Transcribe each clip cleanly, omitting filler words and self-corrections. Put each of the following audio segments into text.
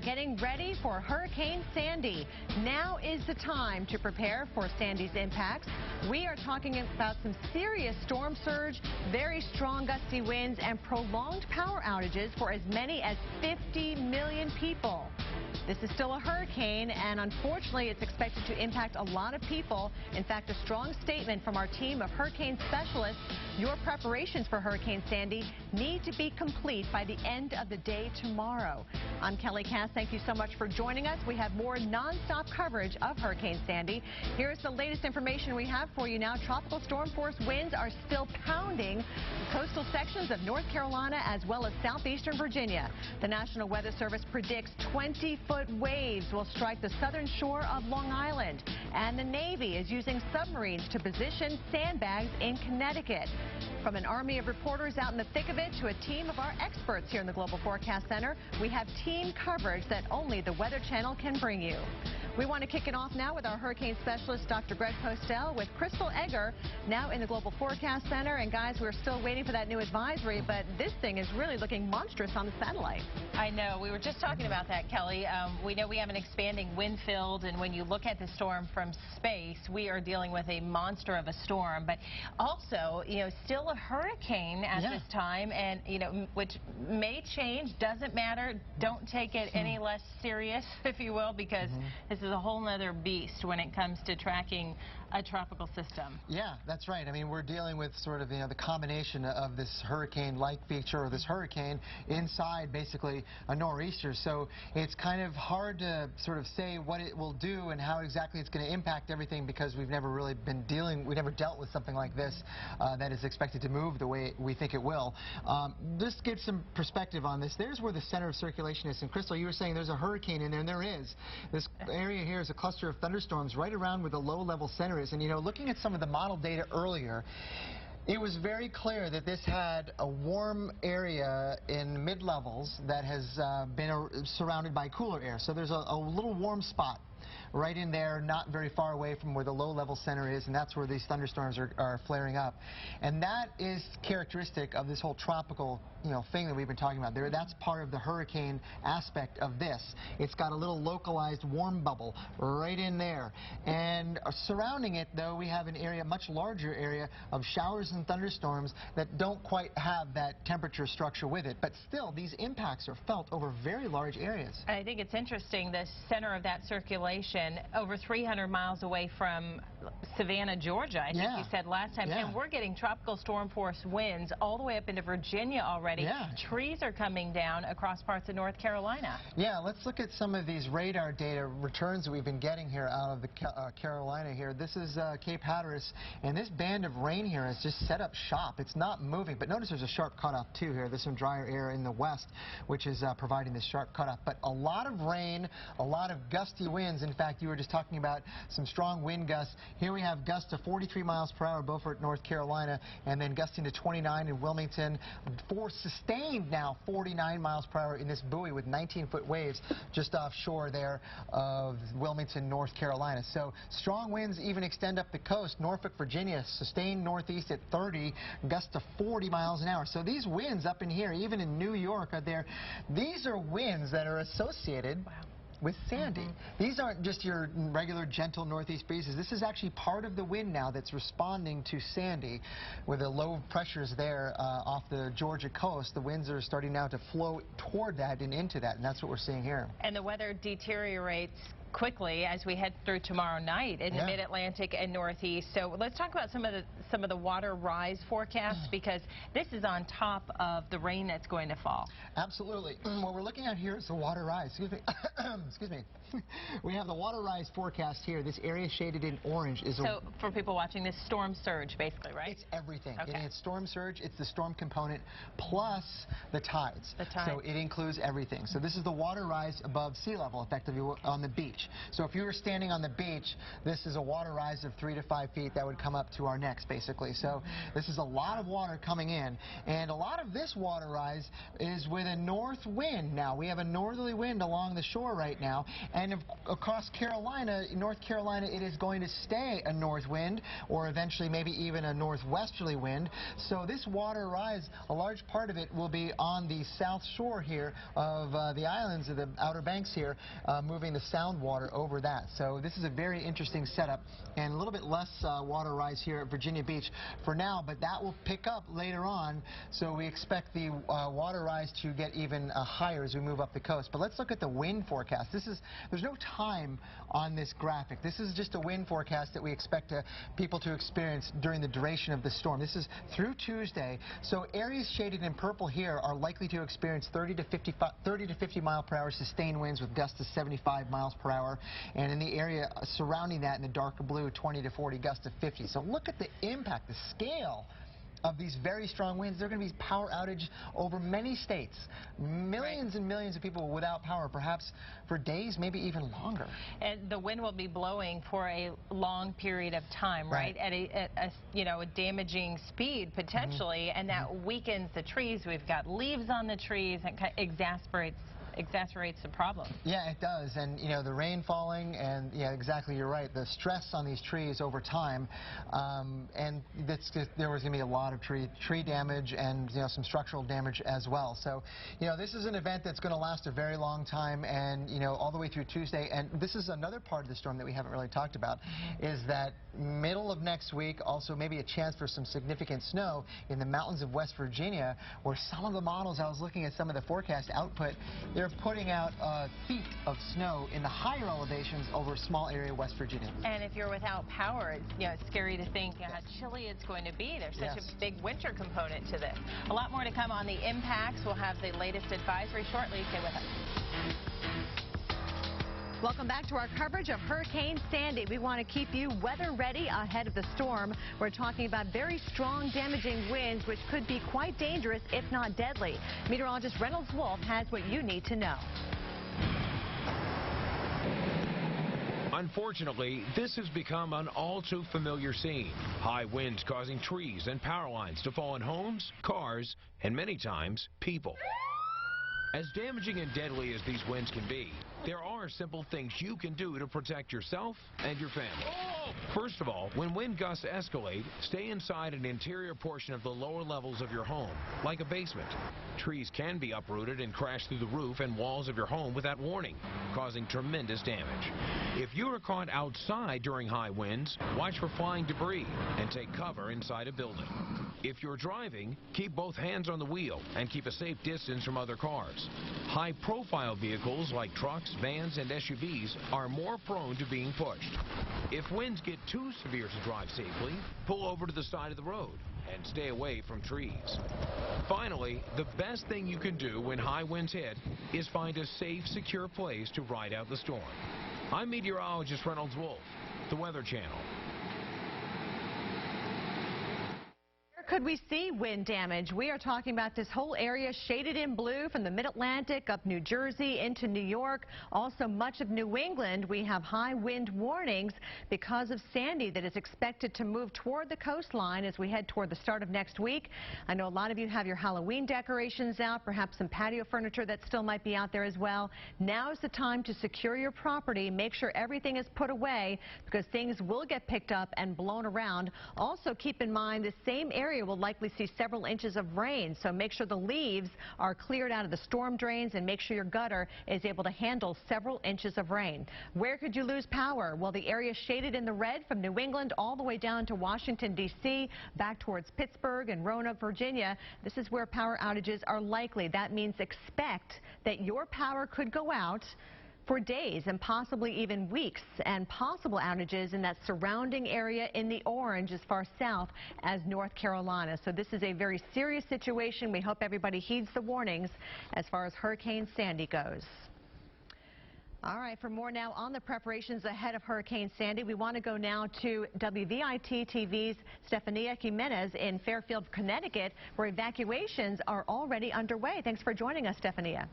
Getting ready for Hurricane Sandy. Now is the time to prepare for Sandy's impacts. We are talking about some serious storm surge, very strong gusty winds, and prolonged power outages for as many as 50 million people. This is still a hurricane, and unfortunately, it's expected to impact a lot of people. In fact, a strong statement from our team of hurricane specialists: your preparations for Hurricane Sandy need to be complete by the end of the day tomorrow. I'm Kelly Cass. Thank you so much for joining us. We have more nonstop coverage of Hurricane Sandy. Here's the latest information we have for you now. Tropical storm force winds are still pounding coastal sections of North Carolina as well as southeastern Virginia. The National Weather Service predicts 20-foot waves will strike the southern shore of Long Island. And the Navy is using submarines to position sandbags in Connecticut. From an army of reporters out in the thick of it to a team of our experts here in the Global Forecast Center, we have team coverage that only the Weather Channel can bring you. We want to kick it off now with our hurricane specialist, Dr. Greg Postel, with Crystal Egger now in the Global Forecast Center. And guys, we're still waiting for that new advisory, but this thing is really looking monstrous on the satellite. I know. We were just talking about that, Kelly. We know we have an expanding wind field, and when you look at the storm from space, we are dealing with a monster of a storm, but also, still a hurricane at this time, and, which may change, doesn't matter. Don't take it any less serious, if you will, because this is a whole nother beast when it comes to tracking a tropical system. Yeah, that's right. I mean, we're dealing with sort of, the combination of this hurricane-like feature, or this hurricane, inside basically a nor'easter. So it's kind of hard to sort of say what it will do and how exactly it's going to impact everything, because we've never really we never dealt with something like this that is expected to move the way we think it will. Just give some perspective on this. There's where the center of circulation is. And Crystal, you were saying there's a hurricane in there, and there is. This area here is a cluster of thunderstorms right around where the low-level center is. And, looking at some of the model data earlier, it was very clear that this had a warm area in mid-levels that has been surrounded by cooler air. So there's a little warm spot right in there, not very far away from where the low-level center is, and that's where these thunderstorms are flaring up. And that is characteristic of this whole tropical, thing that we've been talking about there. That's part of the hurricane aspect of this. It's got a little localized warm bubble right in there. And surrounding it, though, we have an area, much larger area, of showers and thunderstorms that don't quite have that temperature structure with it. But still, these impacts are felt over very large areas. I think it's interesting, the center of that circulation, over 300 miles away from Savannah, Georgia, I think you said last time. And we're getting tropical storm force winds all the way up into Virginia already. Trees are coming down across parts of North Carolina. Yeah, let's look at some of these radar data returns that we've been getting here out of the Carolina here. This is Cape Hatteras, and this band of rain here has just set up shop. It's not moving, but notice there's a sharp cutoff too here. There's some drier air in the west, which is providing this sharp cutoff. But a lot of rain, a lot of gusty winds. In fact, you were just talking about some strong wind gusts. Here we have gusts to 43 miles per hour, Beaufort, North Carolina, and then gusting to 29 in Wilmington. Sustained now 49 miles per hour in this buoy with 19-foot waves just offshore there of Wilmington, North Carolina. So strong winds even extend up the coast. Norfolk, Virginia, sustained northeast at 30, gusts to 40 miles an hour. So these winds up in here, even in New York, are there. These are winds that are associated with Sandy. These aren't just your regular gentle northeast breezes. This is actually part of the wind now that's responding to Sandy. With the low pressures there off the Georgia coast, the winds are starting now to flow toward that and into that, and that's what we're seeing here. And the weather deteriorates quickly as we head through tomorrow night in the mid-Atlantic and northeast. So let's talk about some of the water rise forecasts, because this is on top of the rain that's going to fall. Absolutely. What we're looking at here is the water rise. Excuse me. Excuse me. We have the water rise forecast here. This area shaded in orange is so for people watching, this storm surge basically, right? It's everything. Okay. It's storm surge, it's the storm component plus the tides. The tides. So it includes everything. So this is the water rise above sea level effectively on the beach. beach. So if you were standing on the beach, this is a water rise of 3 to 5 feet that would come up to our necks, basically. So this is a lot of water coming in, and a lot of this water rise is with a north wind. Now, we have a northerly wind along the shore right now, and across Carolina, North Carolina, it is going to stay a north wind, or eventually maybe even a northwesterly wind. So this water rise, a large part of it will be on the south shore here of the islands, of the Outer Banks here, moving the sound water over that. So this is a very interesting setup, and a little bit less water rise here at Virginia Beach for now, but that will pick up later on. So we expect the water rise to get even higher as we move up the coast. But let's look at the wind forecast. There's no time on this graphic. This is just a wind forecast that we expect people to experience during the duration of the storm. This is through Tuesday. So areas shaded in purple here are likely to experience 30 to 50 mile per hour sustained winds with gusts to 75 miles per hour. And in the area surrounding that in the darker blue, 20 to 40 gusts to 50. So look at the impact, the scale of these very strong winds. There are going to be power outage over many states. Millions and millions of people without power, perhaps for days, maybe even longer. And the wind will be blowing for a long period of time, right? At a damaging speed potentially, and that weakens the trees. We've got leaves on the trees, and kind of exacerbates the problem. Yeah, it does. And the rain falling, and yeah, exactly, you're right, the stress on these trees over time, and there was going to be a lot of tree damage and some structural damage as well. So this is an event that's going to last a very long time, and all the way through Tuesday. And this is another part of the storm that we haven't really talked about, is that middle of next week, also maybe a chance for some significant snow in the mountains of West Virginia, where some of the models, I was looking at some of the forecast output, they're putting out feet of snow in the higher elevations over a small area of West Virginia. And if you're without power, it's scary to think how chilly it's going to be. There's such a big winter component to this. A lot more to come on the impacts. We'll have the latest advisory shortly. Stay with us. Welcome back to our coverage of Hurricane Sandy. We want to keep you weather ready ahead of the storm. We're talking about very strong, damaging winds, which could be quite dangerous, if not deadly. Meteorologist Reynolds Wolf has what you need to know. Unfortunately, this has become an all-too-familiar scene. High winds causing trees and power lines to fall on homes, cars, and many times, people. As damaging and deadly as these winds can be, there are simple things you can do to protect yourself and your family. First of all, when wind gusts escalate, stay inside an interior portion of the lower levels of your home, like a basement. Trees can be uprooted and crash through the roof and walls of your home without warning, causing tremendous damage. If you are caught outside during high winds, watch for flying debris and take cover inside a building. If you're driving, keep both hands on the wheel and keep a safe distance from other cars. High-profile vehicles like trucks, vans, and SUVs are more prone to being pushed. If winds get too severe to drive safely, pull over to the side of the road and stay away from trees. Finally, the best thing you can do when high winds hit is find a safe, secure place to ride out the storm. I'm meteorologist Reynolds Wolf, the Weather Channel. Could we see wind damage? We are talking about this whole area shaded in blue from the mid-Atlantic up New Jersey into New York. Also much of New England, we have high wind warnings because of Sandy that is expected to move toward the coastline as we head toward the start of next week. I know a lot of you have your Halloween decorations out, perhaps some patio furniture that still might be out there as well. Now is the time to secure your property. Make sure everything is put away because things will get picked up and blown around. Also keep in mind the same area will likely see several inches of rain, so make sure the leaves are cleared out of the storm drains and make sure your gutter is able to handle several inches of rain. Where could you lose power? Well, the area shaded in the red from New England all the way down to Washington, D.C., back towards Pittsburgh and Roanoke, Virginia. This is where power outages are likely. That means expect that your power could go out for days and possibly even weeks, and possible outages in that surrounding area in the orange as far south as North Carolina. So this is a very serious situation. We hope everybody heeds the warnings as far as Hurricane Sandy goes. All right, for more now on the preparations ahead of Hurricane Sandy, we want to go now to WVIT TV's Stefania Jimenez in Fairfield, Connecticut, where evacuations are already underway. Thanks for joining us, Stefania.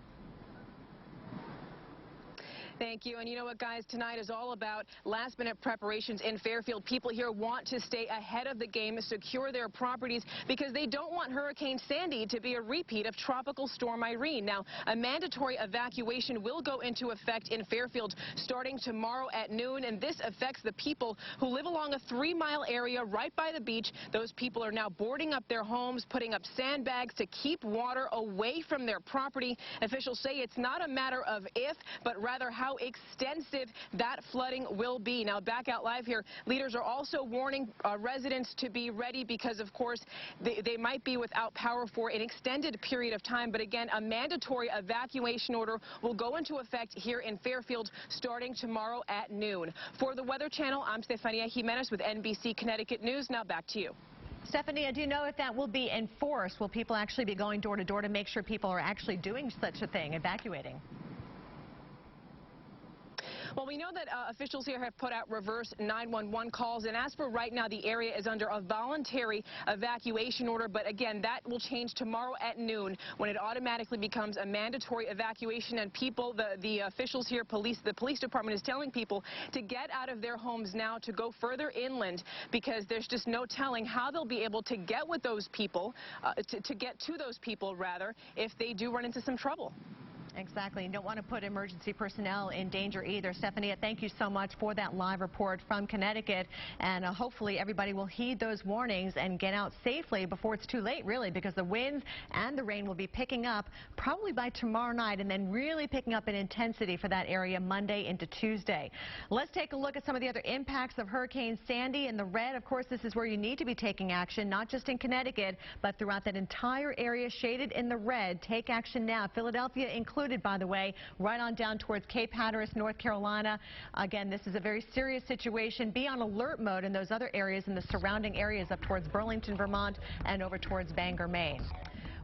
Thank you. And you know what, guys, tonight is all about last-minute preparations in Fairfield. People here want to stay ahead of the game, secure their properties, because they don't want Hurricane Sandy to be a repeat of Tropical Storm Irene. Now, a mandatory evacuation will go into effect in Fairfield starting tomorrow at noon, and this affects the people who live along a 3-mile area right by the beach. Those people are now boarding up their homes, putting up sandbags to keep water away from their property. Officials say it's not a matter of if, but rather how extensive that flooding will be. Now, back out live here, leaders are also warning residents to be ready because, of course, they might be without power for an extended period of time. But again, a mandatory evacuation order will go into effect here in Fairfield starting tomorrow at noon. For the Weather Channel, I'm Stefania Jimenez with NBC Connecticut News. Now back to you. Stephanie, do you know if that will be enforced? Will people actually be going door to door to make sure people are actually doing such a thing, evacuating? Well, we know that officials here have put out reverse 911 calls, and as for right now, the area is under a voluntary evacuation order. But again, that will change tomorrow at noon when it automatically becomes a mandatory evacuation. And people, the officials here, the police department is telling people to get out of their homes now, to go further inland, because there's just no telling how they'll be able to get with those people, to get to those people, rather, if they do run into some trouble. Exactly. You don't want to put emergency personnel in danger either. Stephanie, thank you so much for that live report from Connecticut. And hopefully everybody will heed those warnings and get out safely before it's too late, really, because the winds and the rain will be picking up probably by tomorrow night and then really picking up in intensity for that area Monday into Tuesday. Let's take a look at some of the other impacts of Hurricane Sandy. In the red, of course, this is where you need to be taking action, not just in Connecticut, but throughout that entire area shaded in the red. Take action now. Philadelphia included, by the way, right on down towards Cape Hatteras, North Carolina. Again, this is a very serious situation. Be on alert mode in those other areas, in the surrounding areas up towards Burlington, Vermont, and over towards Bangor, Maine.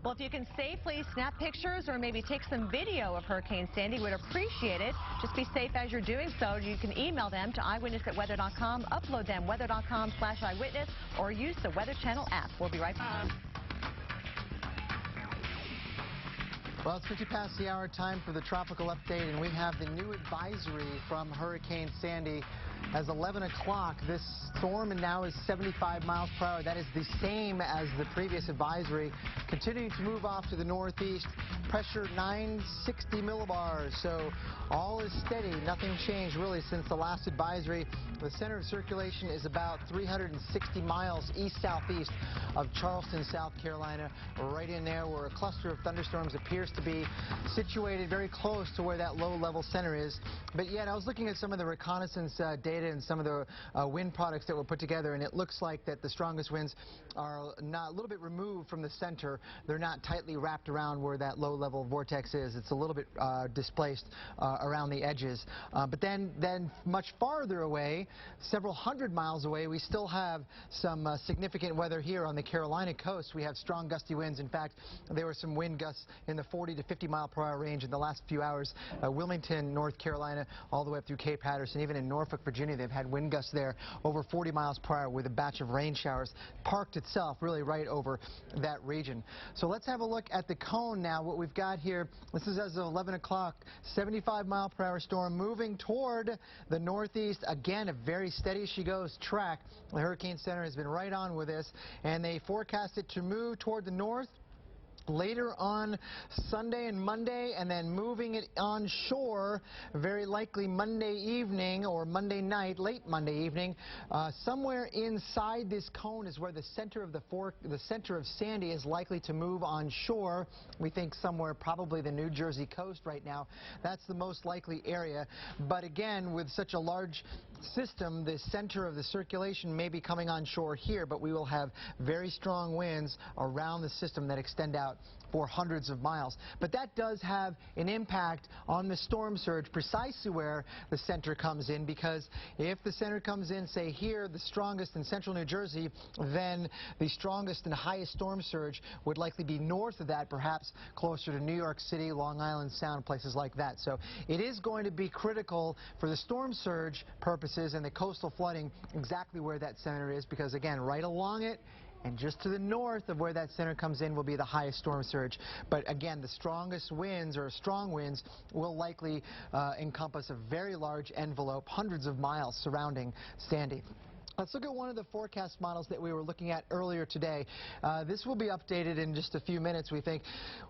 Well, if you can safely snap pictures or maybe take some video of Hurricane Sandy, we'd appreciate it. Just be safe as you're doing so. You can email them to eyewitness@weather.com, upload them weather.com/eyewitness, or use the Weather Channel app. We'll be right back. Well, it's 50 past the hour, time for the tropical update, and we have the new advisory from Hurricane Sandy. As 11 o'clock, this storm now is 75 miles per hour. That is the same as the previous advisory. Continuing to move off to the northeast. Pressure 960 millibars. So all is steady. Nothing changed really since the last advisory. The center of circulation is about 360 miles east-southeast of Charleston, South Carolina. Right in there where a cluster of thunderstorms appears to be situated very close to where that low-level center is. But yet, I was looking at some of the reconnaissance data and some of the wind products that were put together, and it looks like that the strongest winds are a little bit removed from the center. They're not tightly wrapped around where that low-level vortex is. It's a little bit displaced around the edges. But then much farther away, several hundred miles away, we still have some significant weather here on the Carolina coast. We have strong gusty winds. In fact, there were some wind gusts in the 40 to 50 mile per hour range in the last few hours. Wilmington, North Carolina, all the way up through Cape Hatteras, and even in Norfolk, Virginia, they've had wind gusts there over 40 miles per hour with a batch of rain showers parked itself really right over that region. So let's have a look at the cone now. What we've got here, this is as of 11 o'clock, 75 mile per hour storm moving toward the northeast. Again, a very steady as she goes track. The Hurricane Center has been right on with this, and they forecast it to move toward the north later on Sunday and Monday, and then moving it on shore very likely Monday evening or Monday night, late Monday evening. Somewhere inside this cone is where the center of the center of Sandy is likely to move on shore. We think somewhere probably the New Jersey coast right now. That's the most likely area. But again, with such a large system, the center of the circulation may be coming on shore here, but we will have very strong winds around the system that extend out for hundreds of miles. But that does have an impact on the storm surge precisely where the center comes in, because if the center comes in, say here, the strongest in central New Jersey, then the strongest and highest storm surge would likely be north of that, perhaps closer to New York City, Long Island Sound, places like that. So it is going to be critical for the storm surge purposes and the coastal flooding exactly where that center is, because again, right along it and just to the north of where that center comes in will be the highest storm surge. But again, the strongest winds or strong winds will likely encompass a very large envelope, hundreds of miles surrounding Sandy. Let's look at one of the forecast models that we were looking at earlier today. This will be updated in just a few minutes, we think.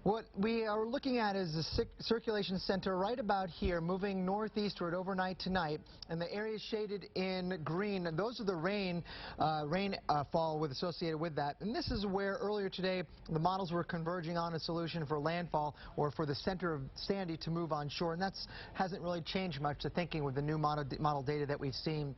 What we are looking at is the circulation center right about here, moving northeastward overnight tonight, and the areas shaded in green, and those are the rainfall associated with that. And this is where earlier today the models were converging on a solution for landfall or for the center of Sandy to move onshore, and that hasn't really changed much to thinking with the new model data that we've seen.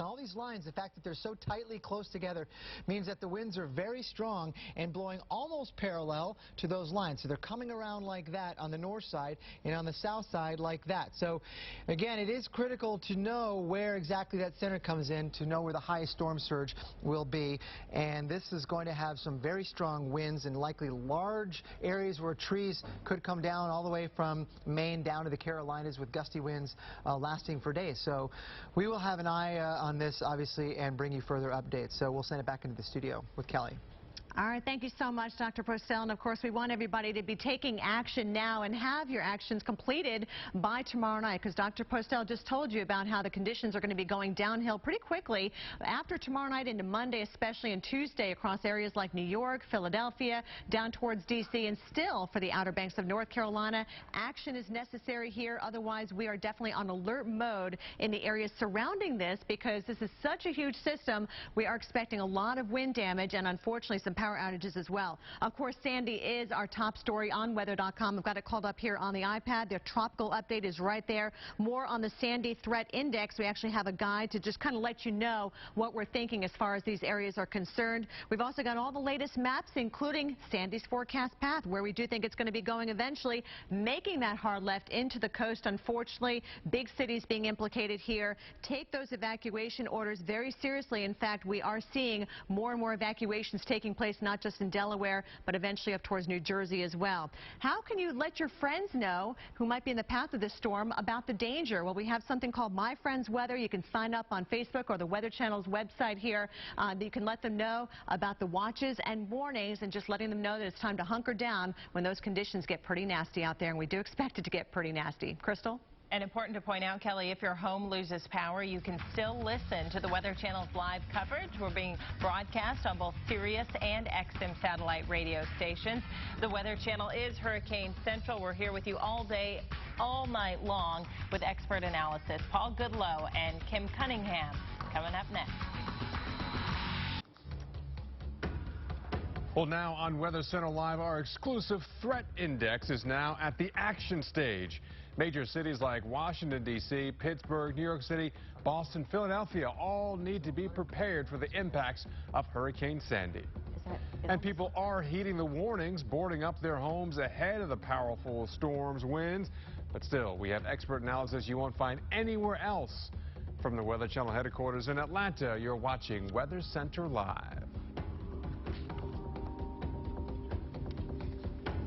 All these lines, the fact that they're so tightly close together means that the winds are very strong and blowing almost parallel to those lines. So they're coming around like that on the north side and on the south side like that. So again, it is critical to know where exactly that center comes in to know where the highest storm surge will be. And this is going to have some very strong winds and likely large areas where trees could come down all the way from Maine down to the Carolinas with gusty winds lasting for days. So we will have an eye on this, obviously, and bring you further updates. So we'll send it back into the studio with Kelly. All right, thank you so much, Dr. Postell. And of course, we want everybody to be taking action now and have your actions completed by tomorrow night, because Dr. Postell just told you about how the conditions are going to be going downhill pretty quickly after tomorrow night into Monday, especially and Tuesday across areas like New York, Philadelphia, down towards D.C., and still for the Outer Banks of North Carolina. Action is necessary here. Otherwise, we are definitely on alert mode in the areas surrounding this, because this is such a huge system. We are expecting a lot of wind damage and, unfortunately, some power outages as well. Of course, Sandy is our top story on weather.com. I've got it called up here on the iPad. The tropical update is right there. More on the Sandy threat index. We actually have a guide to just kind of let you know what we're thinking as far as these areas are concerned. We've also got all the latest maps, including Sandy's forecast path, where we do think it's going to be going eventually, making that hard left into the coast. Unfortunately, big cities being implicated here. Take those evacuation orders very seriously. In fact, we are seeing more and more evacuations taking place, not just in Delaware, but eventually up towards New Jersey as well. How can you let your friends know who might be in the path of this storm about the danger? Well, we have something called My Friends Weather. You can sign up on Facebook or the Weather Channel's website here. You can let them know about the watches and warnings, and just letting them know that it's time to hunker down when those conditions get pretty nasty out there, and we do expect it to get pretty nasty. Crystal? And important to point out, Kelly, if your home loses power, you can still listen to the Weather Channel's live coverage. We're being broadcast on both Sirius and XM satellite radio stations. The Weather Channel is Hurricane Central. We're here with you all day, all night long with expert analysis. Paul Goodlow and Kim Cunningham coming up next. Well, now on Weather Center Live, our exclusive threat index is now at the action stage. Major cities like Washington, D.C., Pittsburgh, New York City, Boston, Philadelphia all need to be prepared for the impacts of Hurricane Sandy. And people are heeding the warnings, boarding up their homes ahead of the powerful storms, winds. But still, we have expert analysis you won't find anywhere else. From the Weather Channel headquarters in Atlanta, you're watching Weather Center Live.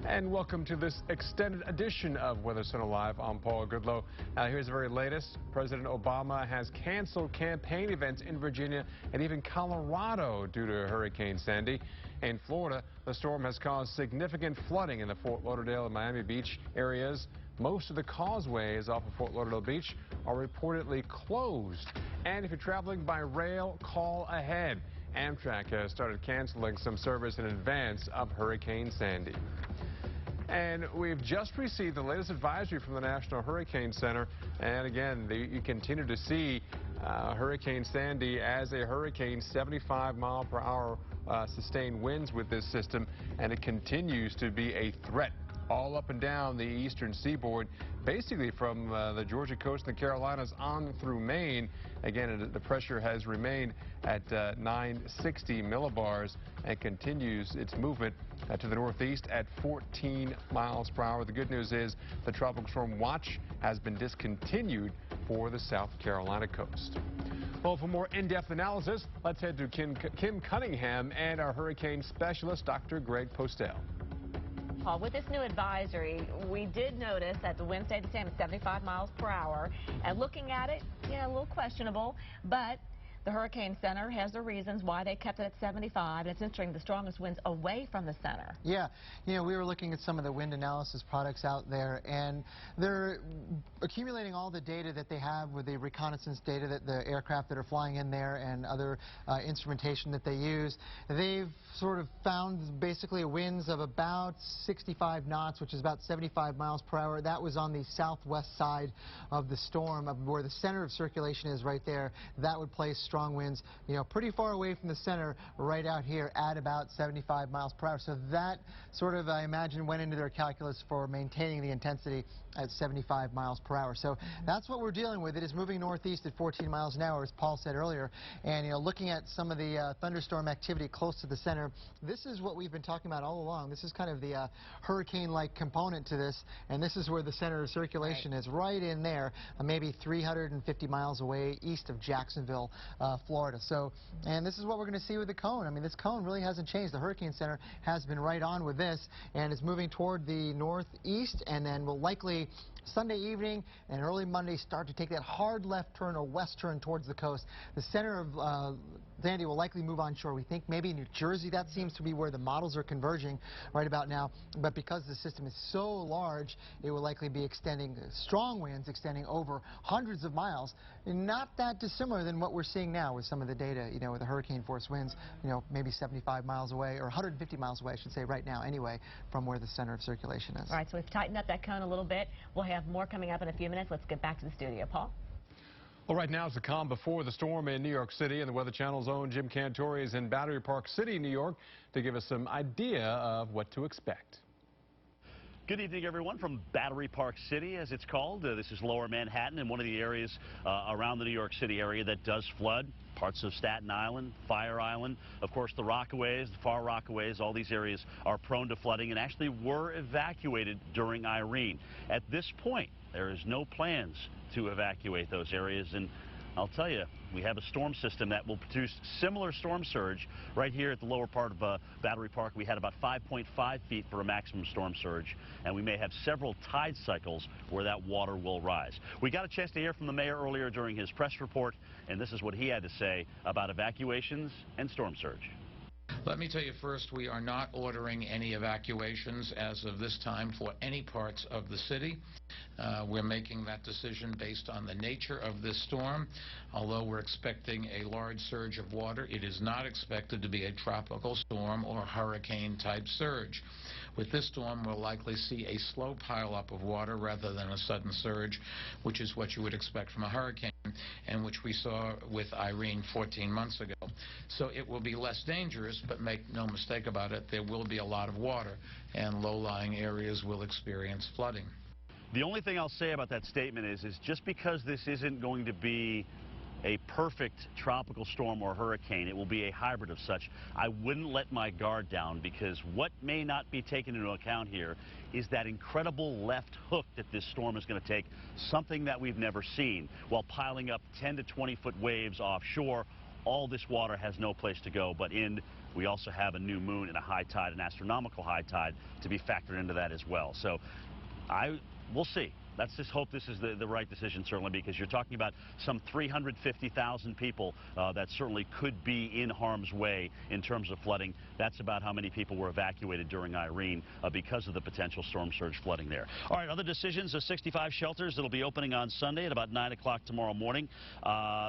And welcome to this extended edition of Weather Center Live. I'm Paul Goodlow. Here's the very latest. President Obama has canceled campaign events in Virginia and even Colorado due to Hurricane Sandy. In Florida, the storm has caused significant flooding in the Fort Lauderdale and Miami Beach areas. Most of the causeways off of Fort Lauderdale Beach are reportedly closed. And if you're traveling by rail, call ahead. Amtrak has started canceling some service in advance of Hurricane Sandy. And we've just received the latest advisory from the National Hurricane Center. And again, you continue to see Hurricane Sandy as a hurricane, 75-mile-per-hour sustained winds with this system. And it continues to be a threat all up and down the eastern seaboard, basically from the Georgia coast and the Carolinas on through Maine. Again, the pressure has remained at 960 millibars and continues its movement to the northeast at 14 miles per hour. The good news is the tropical storm watch has been discontinued for the South Carolina coast. Well, for more in-depth analysis, let's head to Kim Cunningham and our hurricane specialist, Dr. Greg Postell. Paul, with this new advisory, we did notice that the wind stayed the same at 75 miles per hour. And looking at it, yeah, a little questionable, but The Hurricane Center has the reasons why they kept it at 75. And it's interesting, the strongest winds away from the center. Yeah, we were looking at some of the wind analysis products out there, and they're accumulating all the data that they have with the reconnaissance data that the aircraft that are flying in there and other instrumentation that they use. They've sort of found basically winds of about 65 knots, which is about 75 miles per hour. That was on the southwest side of the storm, where the center of circulation is right there. That would place strong winds, pretty far away from the center, right out here at about 75 miles per hour. So that sort of, I imagine, went into their calculus for maintaining the intensity at 75 miles per hour. So that's what we're dealing with. It is moving northeast at 14 miles an hour, as Paul said earlier. And, looking at some of the thunderstorm activity close to the center, this is what we've been talking about all along. This is kind of the hurricane-like component to this, and this is where the center of circulation is, right in there, maybe 350 miles away east of Jacksonville, Florida. So, and this is what we're going to see with the cone. I mean, this cone really hasn't changed. The Hurricane Center has been right on with this, and it's moving toward the northeast, and then will likely Sunday evening and early Monday start to take that hard left turn or west turn towards the coast. The center of Sandy will likely move onshore. We think maybe New Jersey. That seems to be where the models are converging right about now. But because the system is so large, it will likely be extending, strong winds extending over hundreds of miles. Not that dissimilar than what we're seeing now with some of the data, with the hurricane force winds, maybe 75 miles away, or 150 miles away, I should say, right now anyway, from where the center of circulation is. All right, so we've tightened up that cone a little bit. We'll have more coming up in a few minutes. Let's get back to the studio. Paul? Well, right now it's the calm before the storm in New York City, and the Weather Channel's own Jim Cantori is in Battery Park City, New York, to give us some idea of what to expect. Good evening, everyone, from Battery Park City, as it's called. This is Lower Manhattan, and one of the areas around the New York City area that does flood. Parts of Staten Island, Fire Island, of course, the Rockaways, the far Rockaways, all these areas are prone to flooding and actually were evacuated during Irene. At this point, there is no plans to evacuate those areas, and I'll tell you, we have a storm system that will produce similar storm surge right here at the lower part of Battery Park. We had about 5.5 feet for a maximum storm surge, and we may have several tide cycles where that water will rise. We got a chance to hear from the mayor earlier during his press report, and this is what he had to say about evacuations and storm surge. Let me tell you first, we are not ordering any evacuations as of this time for any parts of the city. We're making that decision based on the nature of this storm. Although we're expecting a large surge of water, it is not expected to be a tropical storm or hurricane type surge. With this storm, we'll likely see a slow pileup of water rather than a sudden surge, which is what you would expect from a hurricane, and which we saw with Irene 14 months ago. So it will be less dangerous, but make no mistake about it, there will be a lot of water, and low-lying areas will experience flooding. The only thing I'll say about that statement is just because this isn't going to be a perfect tropical storm or hurricane, it will be a hybrid of such, I wouldn't let my guard down, because what may not be taken into account here is that incredible left hook that this storm is going to take, something that we've never seen, while piling up 10 to 20-foot waves offshore. All this water has no place to go but in. We also have a new moon and a high tide, an astronomical high tide, to be factored into that as well. So we'll see. Let's just hope this is the right decision, certainly, because you're talking about some 350,000 people that certainly could be in harm's way in terms of flooding. That's about how many people were evacuated during Irene because of the potential storm surge flooding there. All right, other decisions, 65 shelters that will be opening on Sunday at about 9 o'clock tomorrow morning.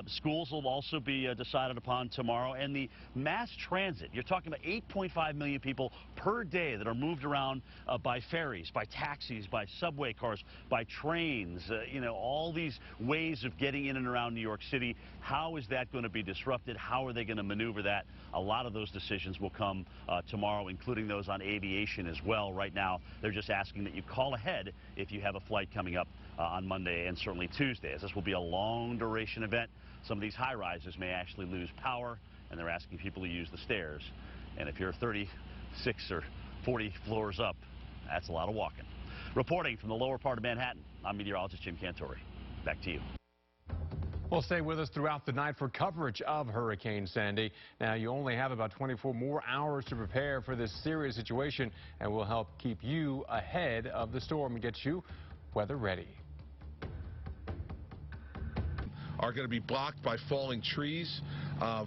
Schools will also be decided upon tomorrow. And the mass transit, you're talking about 8.5 million people per day that are moved around by ferries, by taxis, by subway cars, by trains, all these ways of getting in and around New York City. How is that going to be disrupted? How are they going to maneuver that? A lot of those decisions will come tomorrow, including those on aviation as well. Right now, they're just asking that you call ahead if you have a flight coming up on Monday and certainly Tuesday, as this will be a long duration event. Some of these high rises may actually lose power, and they're asking people to use the stairs. And if you're 36 or 40 floors up, that's a lot of walking. Reporting from the lower part of Manhattan, I'm meteorologist Jim Cantori. Back to you. Well, stay with us throughout the night for coverage of Hurricane Sandy. Now, you only have about 24 more hours to prepare for this serious situation, and we'll help keep you ahead of the storm and get you weather ready. Are going to be blocked by falling trees.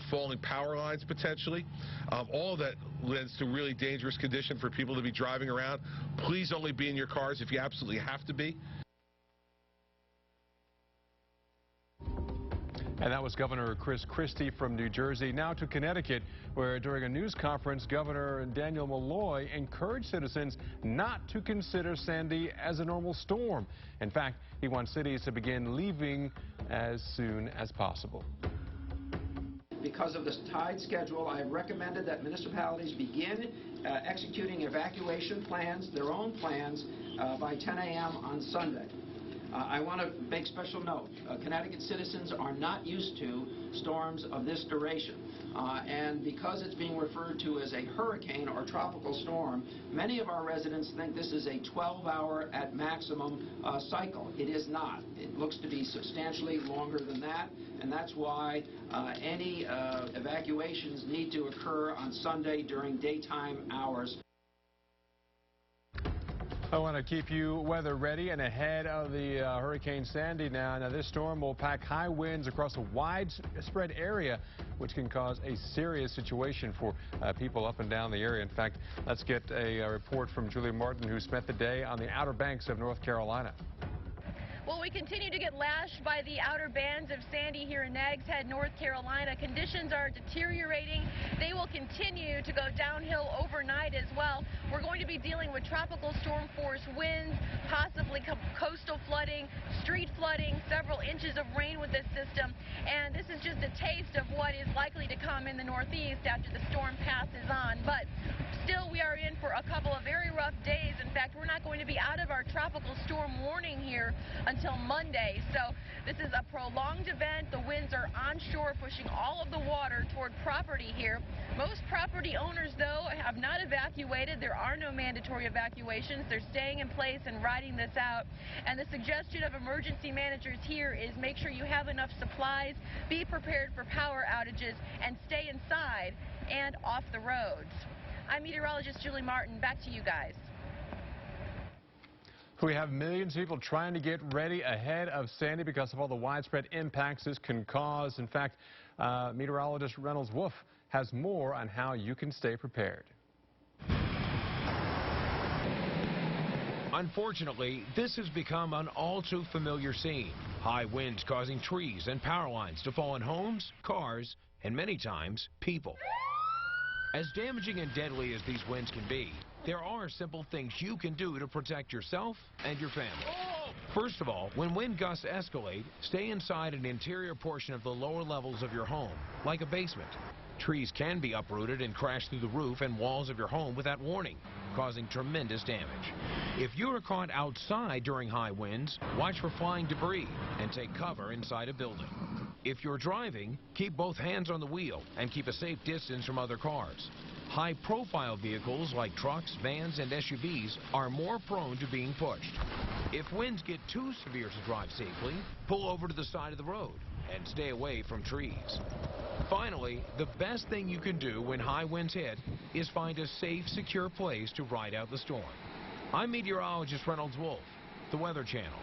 falling power lines potentially. All of that lends to really dangerous condition for people to be driving around. Please only be in your cars if you absolutely have to be. And that was Governor Chris Christie from New Jersey. Now to Connecticut, where during a news conference, Governor Daniel Malloy encouraged citizens not to consider Sandy as a normal storm. In fact, he wants cities to begin leaving as soon as possible. Because of this tide schedule, I have recommended that municipalities begin executing evacuation plans, their own plans, by 10 a.m. on Sunday. I want to make special note, Connecticut citizens are not used to storms of this duration. And because it's being referred to as a hurricane or tropical storm, many of our residents think this is a 12-hour at maximum cycle. It is not. It looks to be substantially longer than that, and that's why any evacuations need to occur on Sunday during daytime hours. I want to keep you weather ready and ahead of the Hurricane Sandy now. Now, this storm will pack high winds across a widespread area, which can cause a serious situation for people up and down the area. In fact, let's get a report from Julie Martin, who spent the day on the Outer Banks of North Carolina. Well, we continue to get lashed by the outer bands of Sandy here in Nags Head, North Carolina. Conditions are deteriorating. They will continue to go downhill overnight as well. We're going to be dealing with tropical storm force winds, possibly coastal flooding, street flooding, several inches of rain with this system. And this is just a taste of what is likely to come in the northeast after the storm passes on. But still, we are in for a couple of very rough days. In fact, we're not going to be out of our tropical storm warning here until Monday. So this is a prolonged event. The winds are onshore, pushing all of the water toward property here. Most property owners, though, have not evacuated. There are no mandatory evacuations. They're staying in place and riding this out. And the suggestion of emergency managers here is make sure you have enough supplies, be prepared for power outages, and stay inside and off the roads. I'm meteorologist Julie Martin. Back to you guys. We have millions of people trying to get ready ahead of Sandy because of all the widespread impacts this can cause. In fact, meteorologist Reynolds Wolf has more on how you can stay prepared. Unfortunately, this has become an all too familiar scene. High winds causing trees and power lines to fall on homes, cars, and many times people. As damaging and deadly as these winds can be, there are simple things you can do to protect yourself and your family. First of all, when wind gusts escalate, stay inside an interior portion of the lower levels of your home, like a basement. Trees can be uprooted and crash through the roof and walls of your home without warning, causing tremendous damage. If you are caught outside during high winds, watch for flying debris and take cover inside a building. If you're driving, keep both hands on the wheel and keep a safe distance from other cars. High-profile vehicles like trucks, vans, and SUVs are more prone to being pushed. If winds get too severe to drive safely, pull over to the side of the road and stay away from trees. Finally, the best thing you can do when high winds hit is find a safe, secure place to ride out the storm. I'm meteorologist Reynolds Wolf, the Weather Channel.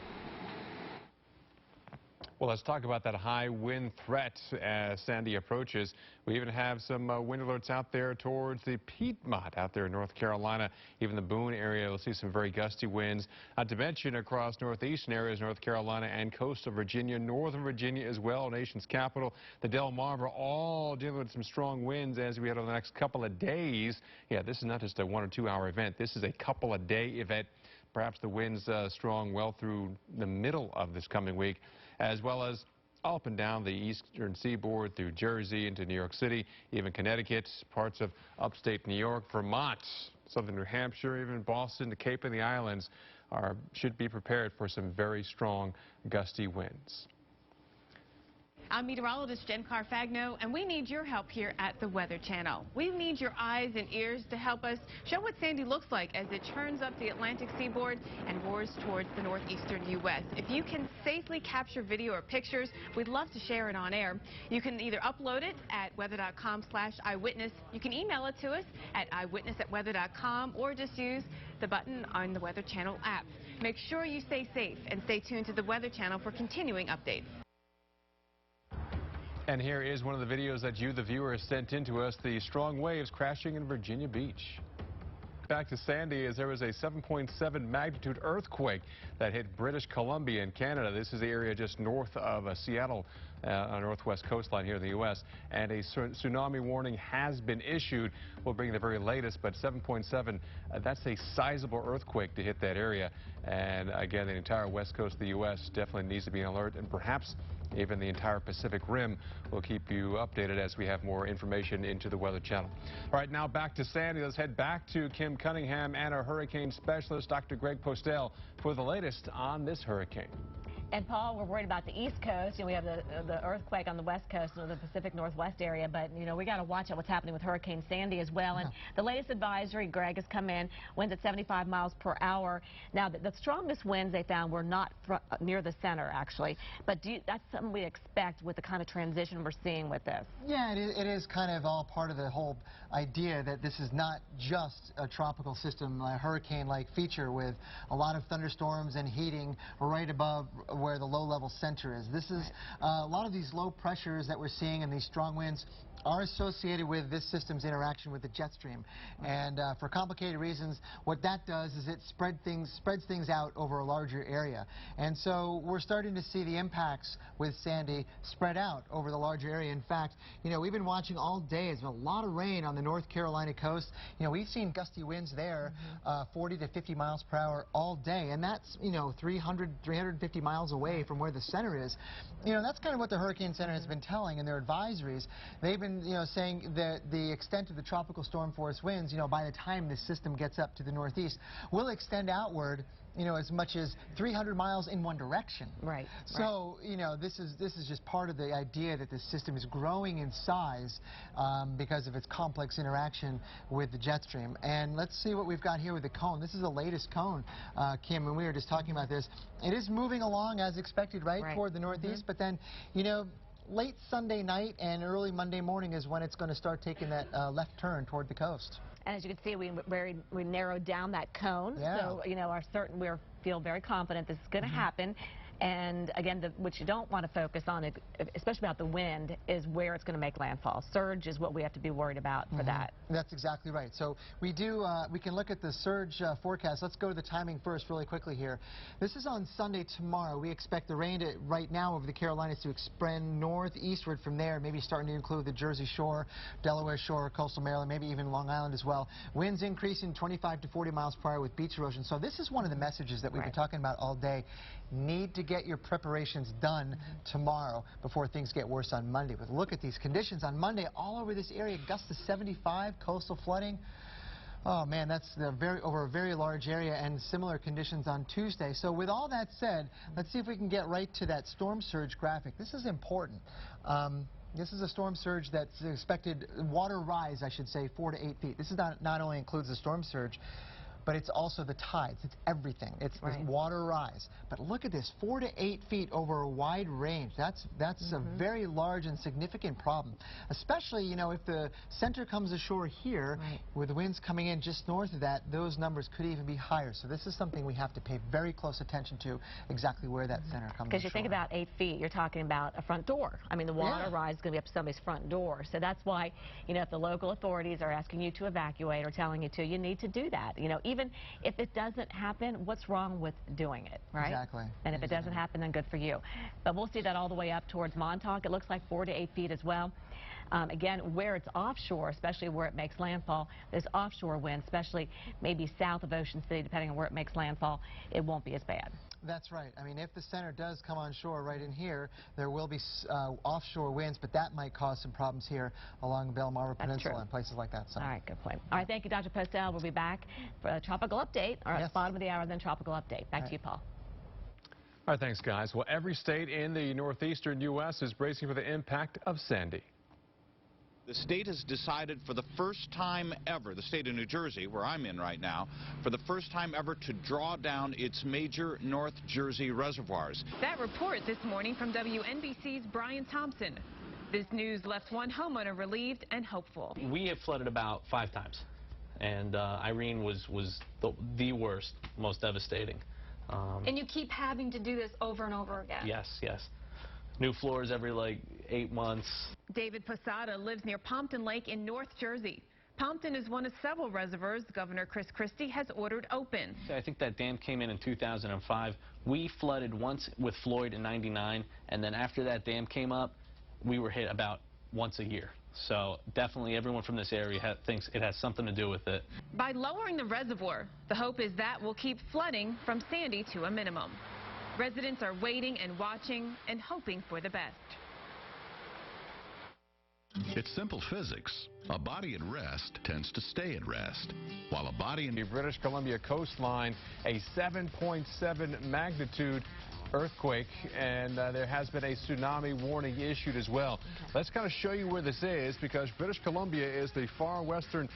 Well, let's talk about that high wind threat as Sandy approaches. We even have some wind alerts out there towards the Piedmont out there in North Carolina. Even the Boone area will see some very gusty winds. Not to mention across northeastern areas, North Carolina and coastal Virginia, northern Virginia as well, nation's capital, the Delmarva, all dealing with some strong winds as we head over the next couple of days. Yeah, this is not just a 1 or 2 hour event. This is a couple of day event. Perhaps the winds strong well through the middle of this coming week, as well as up and down the eastern seaboard through Jersey into New York City, even Connecticut, parts of upstate New York, Vermont, southern New Hampshire, even Boston, the Cape and the Islands should be prepared for some very strong gusty winds. I'm meteorologist Jen Carfagno, and we need your help here at the Weather Channel. We need your eyes and ears to help us show what Sandy looks like as it churns up the Atlantic seaboard and roars towards the northeastern U.S. If you can safely capture video or pictures, we'd love to share it on air. You can either upload it at weather.com/eyewitness. You can email it to us at eyewitness@weather.com, or just use the button on the Weather Channel app. Make sure you stay safe and stay tuned to the Weather Channel for continuing updates. And here is one of the videos that you, the viewer, sent in to us, the strong waves crashing in Virginia Beach. Back to Sandy, as there was a 7.7 magnitude earthquake that hit British Columbia in Canada. This is the area just north of Seattle on the northwest coastline here in the U.S. And a tsunami warning has been issued. We'll bring the very latest, but 7.7, that's a sizable earthquake to hit that area. And again, the entire west coast of the U.S. definitely needs to be on alert, and perhaps even the entire Pacific Rim. We'll keep you updated as we have more information into the Weather Channel. All right, now back to Sandy. Let's head back to Kim Cunningham and our hurricane specialist, Dr. Greg Postel, for the latest on this hurricane. And Paul, we're worried about the East Coast. You know, we have the earthquake on the West Coast, the Pacific Northwest area. But, you know, we got to watch out what's happening with Hurricane Sandy as well. And the latest advisory, Greg, has come in, winds at 75 miles per hour. Now, the strongest winds they found were not near the center, actually. But that's something we expect with the kind of transition we're seeing with this. Yeah, it is kind of all part of the whole idea that this is not just a tropical system, a hurricane-like feature with a lot of thunderstorms and heating right above where the low-level center is. This is a lot of these low pressures that we're seeing and these strong winds are associated with this system's interaction with the jet stream. And for complicated reasons, what that does is it spreads things out over a larger area. And so we're starting to see the impacts with Sandy spread out over the larger area. In fact, you know, we've been watching all day. There's been a lot of rain on the North Carolina coast. You know, we've seen gusty winds there, 40 to 50 miles per hour all day. And that's, you know, 350 miles away from where the center is. You know, that's kind of what the Hurricane Center has been telling in their advisories. They've been, you know, saying that the extent of the tropical storm force winds, you know, by the time this system gets up to the northeast, will extend outward, you know, as much as 300 miles in one direction. Right. So, you know, this is just part of the idea that this system is growing in size because of its complex interaction with the jet stream. And let's see what we've got here with the cone. This is the latest cone, Kim, and we were just talking about this. It is moving along as expected, right, toward the northeast, but then, you know, late Sunday night and early Monday morning is when it's going to start taking that left turn toward the coast. And as you can see, we narrowed down that cone. Yeah. So, you know, we feel very confident this is going to happen. And again, what you don't want to focus on, especially about the wind, is where it's going to make landfall. Surge is what we have to be worried about for that. That's exactly right. So we can look at the surge forecast. Let's go to the timing first really quickly here. This is on Sunday tomorrow. We expect the rain right now over the Carolinas to expand northeastward from there, maybe starting to include the Jersey Shore, Delaware Shore, coastal Maryland, maybe even Long Island as well. Winds increasing 25 to 40 miles per hour with beach erosion. So this is one of the messages that we've been talking about all day. Need to get your preparations done tomorrow before things get worse on Monday. But look at these conditions on Monday all over this area. Gusts to 75, coastal flooding. Oh man, that's over a very large area, and similar conditions on Tuesday. So with all that said, let's see if we can get right to that storm surge graphic. This is important. This is a storm surge that's expected, water rise, I should say, 4 to 8 feet. This is not only includes the storm surge, but it's also the tides. It's everything. It's the water rise. But look at this, 4 to 8 feet over a wide range. That's a very large and significant problem, especially, you know, if the center comes ashore here with the winds coming in just north of that, those numbers could even be higher. So this is something we have to pay very close attention to, exactly where that center comes ashore. Because you think about 8 feet, you're talking about a front door. I mean, the water rise is going to be up to somebody's front door. So that's why, you know, if the local authorities are asking you to evacuate or telling you to, you need to do that. You know, even if it doesn't happen, what's wrong with doing it, right? Exactly. And if it doesn't happen, then good for you. But we'll see that all the way up towards Montauk. It looks like 4 to 8 feet as well. Again, where it's offshore, especially where it makes landfall, there's offshore wind, especially maybe south of Ocean City, depending on where it makes landfall, it won't be as bad. That's right. I mean, if the center does come on shore right in here, there will be offshore winds, but that might cause some problems here along the Delmarva Peninsula and places like that. So. All right, good point. All right, thank you, Dr. Postel. We'll be back for a tropical update, or at the bottom of the hour, then tropical update. Back to you, Paul. All right, thanks, guys. Well, every state in the northeastern U.S. is bracing for the impact of Sandy. The state has decided for the first time ever, the state of New Jersey, where I'm in right now, for the first time ever to draw down its major North Jersey reservoirs. That report this morning from WNBC's Brian Thompson. This news left one homeowner relieved and hopeful. We have flooded about 5 times, and Irene was the worst, most devastating. And you keep having to do this over and over again. Yes, yes. new floors every like 8 months. David Posada lives near Pompton Lake in North Jersey. Pompton is one of several reservoirs Governor Chris Christie has ordered open. I think that dam came in 2005. We flooded once with Floyd in '99, and then after that dam came up, we were hit about once a year. So definitely everyone from this area thinks it has something to do with it. By lowering the reservoir, the hope is that will keep flooding from Sandy to a minimum. Residents are waiting and watching and hoping for the best. It's simple physics. A body at rest tends to stay at rest, while a body in the British Columbia coastline, a 7.7 magnitude earthquake, and there has been a tsunami warning issued as well. Let's kind of show you where this is, because British Columbia is the far western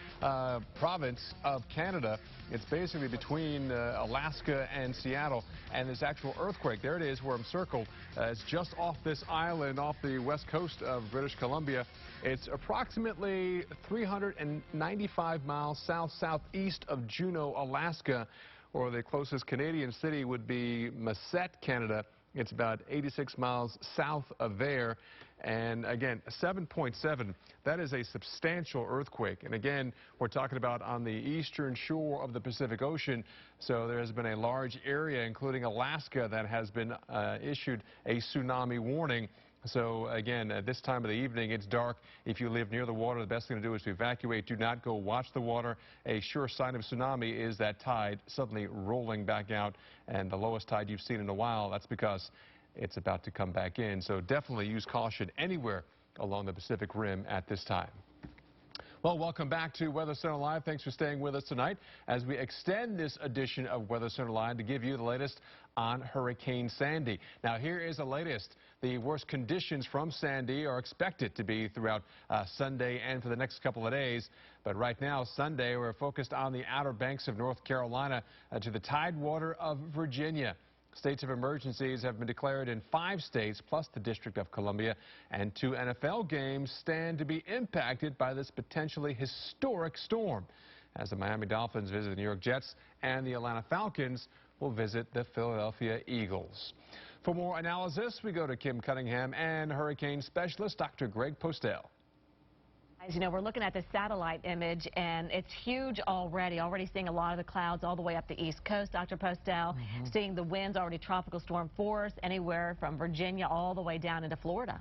province of Canada. It's basically between Alaska and Seattle, and this actual earthquake, there it is where I'm circled. It's just off this island off the west coast of British Columbia. It's approximately 395 miles south-southeast of Juneau, Alaska, or the closest Canadian city would be Massett, Canada. It's about 86 miles south of there. And again, 7.7, that is a substantial earthquake. And again, we're talking about on the eastern shore of the Pacific Ocean. So there has been a large area, including Alaska, that has been issued a tsunami warning. So again, at this time of the evening, it's dark. If you live near the water, the best thing to do is to evacuate. Do not go watch the water. A sure sign of tsunami is that tide suddenly rolling back out, and the lowest tide you've seen in a while. That's because it's about to come back in. So definitely use caution anywhere along the Pacific Rim at this time. Well, welcome back to Weather Center Live. Thanks for staying with us tonight as we extend this edition of Weather Center Live to give you the latest on Hurricane Sandy. Now, here is the latest. The worst conditions from Sandy are expected to be throughout Sunday and for the next couple of days. But right now, Sunday, we're focused on the Outer Banks of North Carolina to the Tidewater of Virginia. States of emergencies have been declared in 5 states, plus the District of Columbia, and 2 NFL games stand to be impacted by this potentially historic storm, as the Miami Dolphins visit the New York Jets and the Atlanta Falcons will visit the Philadelphia Eagles. For more analysis, we go to Kim Cunningham and hurricane specialist Dr. Greg Postel. As you know, we're looking at the satellite image, and it's huge already. Already seeing a lot of the clouds all the way up the East Coast, Dr. Postel. Seeing the winds already tropical storm force anywhere from Virginia all the way down into Florida.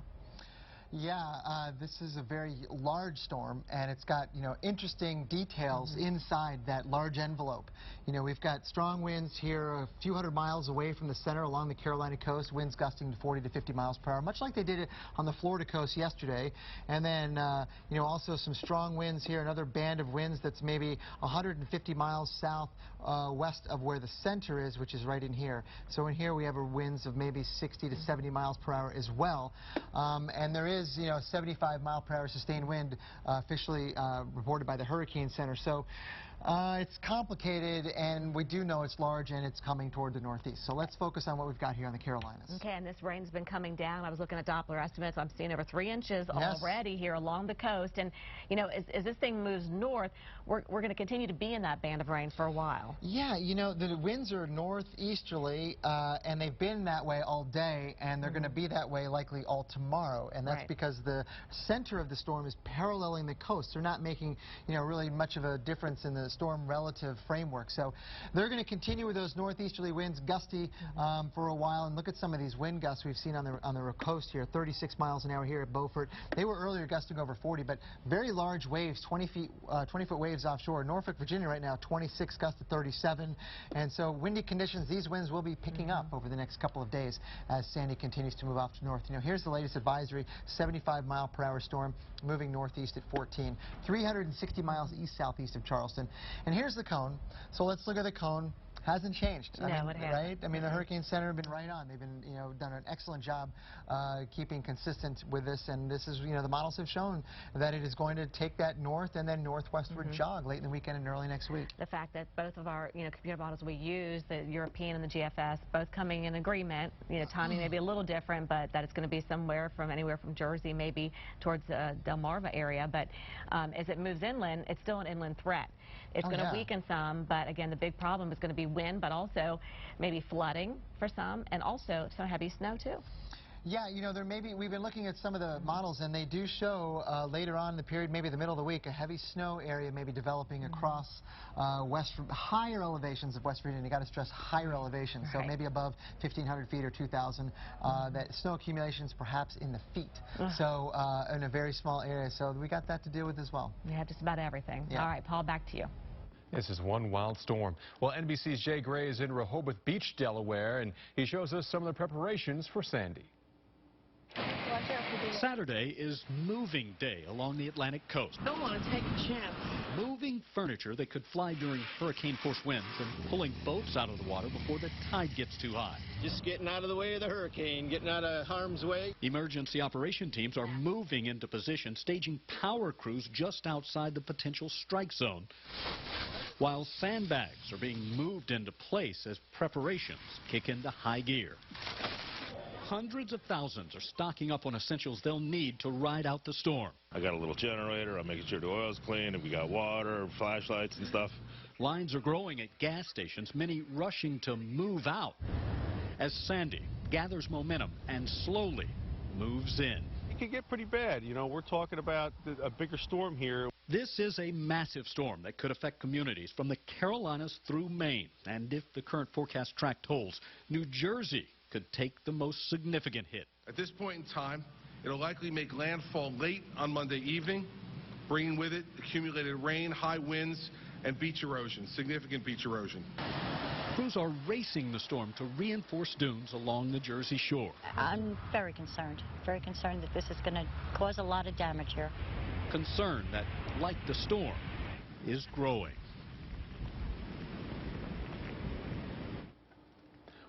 Yeah, this is a very large storm, and it's got, interesting details inside that large envelope. We've got strong winds here a few hundred miles away from the center along the Carolina coast, winds gusting to 40 to 50 miles per hour, much like they did it on the Florida coast yesterday. And then, also some strong winds here, another band of winds that's maybe 150 miles south west of where the center is, which is right in here. So in here we have winds of maybe 60 to 70 miles per hour as well. And there is 75 mile per hour sustained wind officially reported by the Hurricane Center. So it's complicated, and we do know it's large and it's coming toward the northeast. So let's focus on what we've got here in the Carolinas. Okay, and this rain's been coming down. I was looking at Doppler estimates. I'm seeing over 3 inches already here along the coast. And, as this thing moves north, we're going to continue to be in that band of rain for a while. Yeah, the winds are northeasterly, and they've been that way all day, and they're going to be that way likely all tomorrow. And that's because the center of the storm is paralleling the coast. They're not making, really much of a difference in the storm relative framework. So they're going to continue with those northeasterly winds, gusty for a while. And look at some of these wind gusts we've seen on the coast here, 36 miles an hour here at Beaufort. They were earlier gusting over 40, but very large waves, 20-foot waves offshore. Norfolk, Virginia right now, 26 gusts to 37. And so windy conditions, these winds will be picking up over the next couple of days as Sandy continues to move off to north. Here's the latest advisory, 75 mile per hour storm moving northeast at 14, 360 miles east-southeast of Charleston. And here's the cone. So let's look at the cone. Hasn't changed. No, it hasn't. Right? I mean, the Hurricane Center have been right on. They've been, done an excellent job keeping consistent with this. And this is, the models have shown that it is going to take that north and then northwestward jog late in the weekend and early next week. The fact that both of our, computer models we use, the European and the GFS, both coming in agreement. Timing may be a little different, but that it's going to be anywhere from Jersey, maybe towards the Delmarva area. But as it moves inland, it's still an inland threat. It's going to weaken some, but again, the big problem is going to be wind, but also maybe flooding for some, and also some heavy snow too. Yeah, you know, we've been looking at some of the models, and they do show later on in the period, maybe the middle of the week, a heavy snow area maybe developing across higher elevations of West Virginia. You got to stress higher elevations, so maybe above 1,500 feet or 2,000. That snow accumulations perhaps in the feet, so in a very small area. So we got that to deal with as well. Yeah, just about everything. Yeah. All right, Paul, back to you. This is one wild storm. Well, NBC's Jay Gray is in Rehoboth Beach, Delaware, and he shows us some of the preparations for Sandy. Saturday is moving day along the Atlantic coast. Don't want to take a chance. Moving furniture that could fly during hurricane-force winds and pulling boats out of the water before the tide gets too high. Just getting out of the way of the hurricane, getting out of harm's way. Emergency operation teams are moving into position, staging power crews just outside the potential strike zone, while sandbags are being moved into place as preparations kick into high gear. Hundreds of thousands are stocking up on essentials they'll need to ride out the storm. I got a little generator. I'm making sure the oil's clean, and we got water, flashlights and stuff. Lines are growing at gas stations, many rushing to move out as Sandy gathers momentum and slowly moves in. It could get pretty bad. You know, we're talking about a bigger storm here. This is a massive storm that could affect communities from the Carolinas through Maine. And if the current forecast track holds, New Jersey could take the most significant hit. At this point in time, it'll likely make landfall late on Monday evening, bringing with it accumulated rain, high winds, and beach erosion, significant beach erosion. Crews are racing the storm to reinforce dunes along the Jersey shore. I'm very concerned that this is going to cause a lot of damage here. Concern that, like the storm, is growing.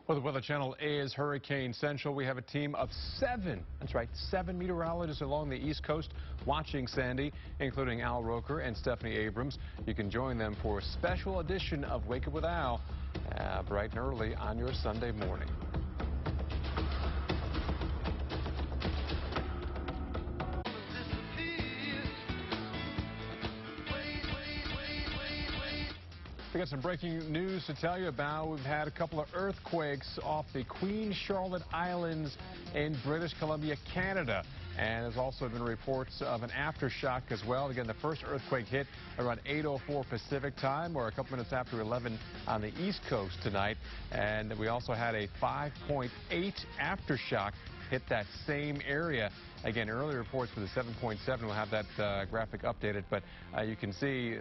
Well, the Weather Channel is Hurricane Central. We have a team of 7, that's right, 7 meteorologists along the East Coast watching Sandy, including Al Roker and Stephanie Abrams. You can join them for a special edition of Wake Up with Al, bright and early on your Sunday morning. We got some breaking news to tell you about. We've had a couple of earthquakes off the Queen Charlotte Islands in British Columbia, Canada. And there's also been reports of an aftershock as well. Again, the first earthquake hit around 8:04 Pacific time, or a couple minutes after 11 on the East Coast tonight. And we also had a 5.8 aftershock hit that same area. Again, early reports for the 7.7. We'll have that graphic updated, but you can see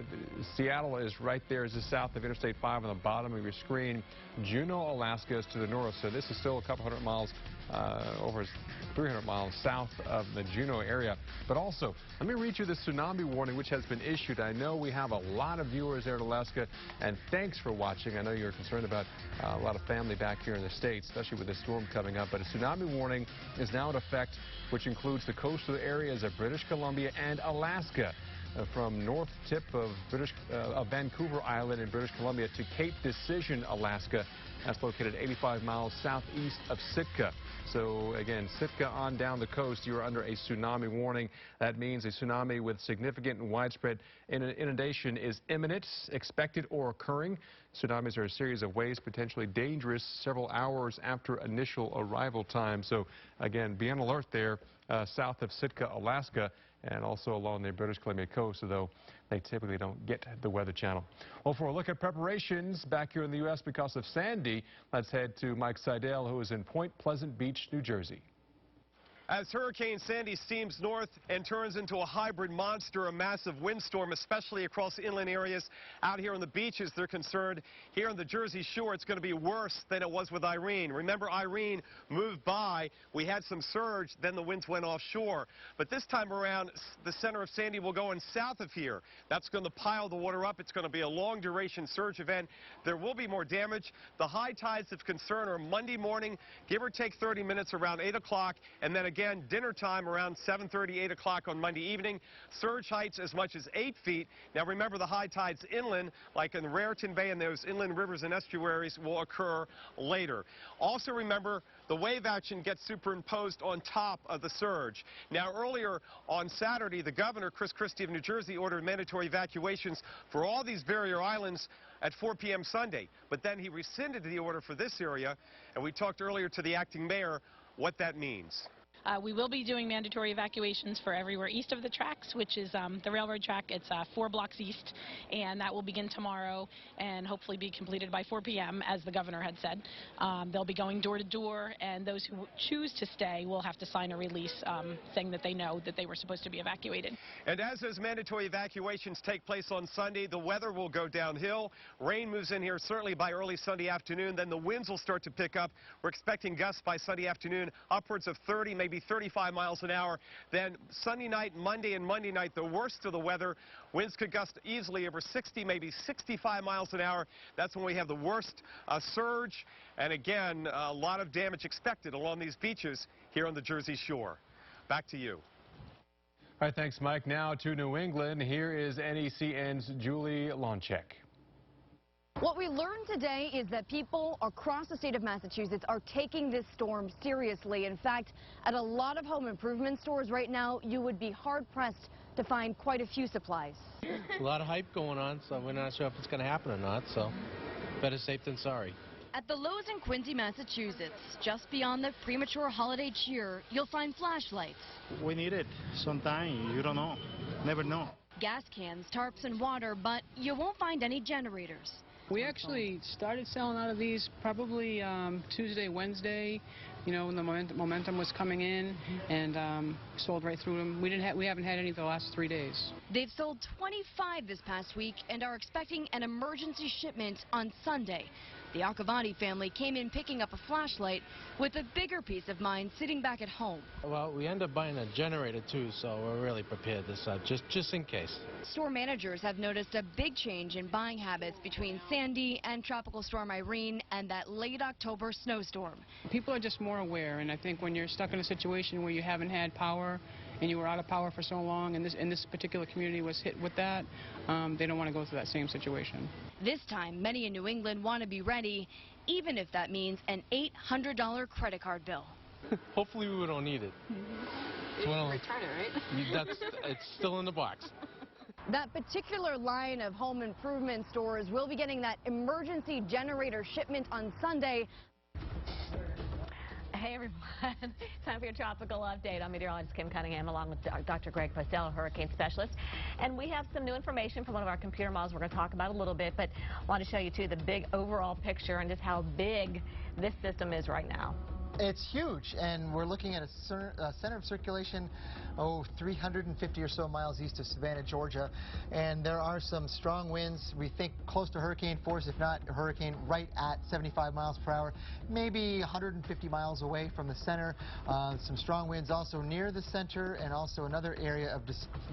Seattle is right there, just south of Interstate 5 on the bottom of your screen. Juneau, Alaska is to the north, so this is still a couple hundred miles, over 300 miles south of the Juneau area. But also, let me read you the tsunami warning which has been issued. I know we have a lot of viewers there in Alaska, and thanks for watching. I know you're concerned about a lot of family back here in the States, especially with this storm coming up. But a tsunami warning is now in effect, which includes the coastal areas of British Columbia and Alaska. From north tip of Vancouver Island in British Columbia to Cape Decision, Alaska. That's located 85 miles southeast of Sitka. So again, Sitka on down the coast, you are under a tsunami warning. That means a tsunami with significant and widespread inundation is imminent, expected, or occurring. Tsunamis are a series of waves potentially dangerous several hours after initial arrival time. So again, be on alert there south of Sitka, Alaska, and also along the British Columbia coast, although they typically don't get the Weather Channel. Well, for a look at preparations back here in the U.S. because of Sandy, let's head to Mike Seidel, who is in Point Pleasant Beach, New Jersey. As Hurricane Sandy steams north and turns into a hybrid monster, a massive windstorm, especially across inland areas out here on the beaches, they're concerned. Here on the Jersey Shore, it's going to be worse than it was with Irene. Remember, Irene moved by. We had some surge, then the winds went offshore. But this time around, the center of Sandy will go in south of here. That's going to pile the water up. It's going to be a long-duration surge event. There will be more damage. The high tides of concern are Monday morning, give or take 30 minutes, around 8 o'clock, and then again, dinner time around 7:30, 8 o'clock on Monday evening. Surge heights as much as 8 feet. Now remember, the high tides inland, like in Raritan Bay and those inland rivers and estuaries, will occur later. Also remember, the wave action gets superimposed on top of the surge. Now earlier on Saturday, the governor, Chris Christie of New Jersey, ordered mandatory evacuations for all these barrier islands at 4 p.m. Sunday. But then he rescinded the order for this area, and we talked earlier to the acting mayor. what that means. We will be doing mandatory evacuations for everywhere east of the tracks, which is the railroad track. It's 4 blocks east, and that will begin tomorrow and hopefully be completed by 4 p.m., as the governor had said. They'll be going door to door, and those who choose to stay will have to sign a release saying that they know that they were supposed to be evacuated. And as those mandatory evacuations take place on Sunday, the weather will go downhill. Rain moves in here certainly by early Sunday afternoon. Then the winds will start to pick up. We're expecting gusts by Sunday afternoon upwards of 30, maybe 35 miles an hour. Then Sunday night, Monday and Monday night, the worst of the weather. Winds could gust easily over 60, maybe 65 miles an hour. That's when we have the worst surge. And again, a lot of damage expected along these beaches here on the Jersey Shore. Back to you. All right, thanks, Mike. Now to New England. Here is NECN's Julie Lonchek. What we learned today is that people across the state of Massachusetts are taking this storm seriously. In fact, at a lot of home improvement stores right now, you would be hard-pressed to find quite a few supplies. A lot of hype going on, so we're not sure if it's going to happen or not, so better safe than sorry. At the Lowe's in Quincy, Massachusetts, just beyond the premature holiday cheer, you'll find flashlights. We need it sometime. You don't know. Never know. Gas cans, tarps, and water, but you won't find any generators. We actually started selling out of these probably Tuesday, Wednesday, you know, when the momentum was coming in, and sold right through them. We haven't had any the last 3 days. They've sold 25 this past week and are expecting an emergency shipment on Sunday. The Acavani family came in picking up a flashlight with a bigger peace of mind sitting back at home. Well, we end up buying a generator too, so we're really prepared this time, just in case. Store managers have noticed a big change in buying habits between Sandy and Tropical Storm Irene and that late October snowstorm. People are just more aware, and I think when you're stuck in a situation where you haven't had power and you were out of power for so long, and this particular community was hit with that, they don't want to go through that same situation. This time, many in New England want to be ready, even if that means an $800 credit card bill. Hopefully we don't need it. You can return it, right? It's still in the box. That particular line of home improvement stores will be getting that emergency generator shipment on Sunday. Hey everyone, time for your tropical update. I'm meteorologist Kim Cunningham along with Dr. Greg Postel, hurricane specialist. And we have some new information from one of our computer models we're going to talk about a little bit, but I want to show you too the big overall picture and just how big this system is right now. It's huge, and we're looking at a center of circulation, 350 or so miles east of Savannah, Georgia, and there are some strong winds. We think close to hurricane force, if not hurricane, right at 75 miles per hour, maybe 150 miles away from the center. Some strong winds also near the center, and also another area of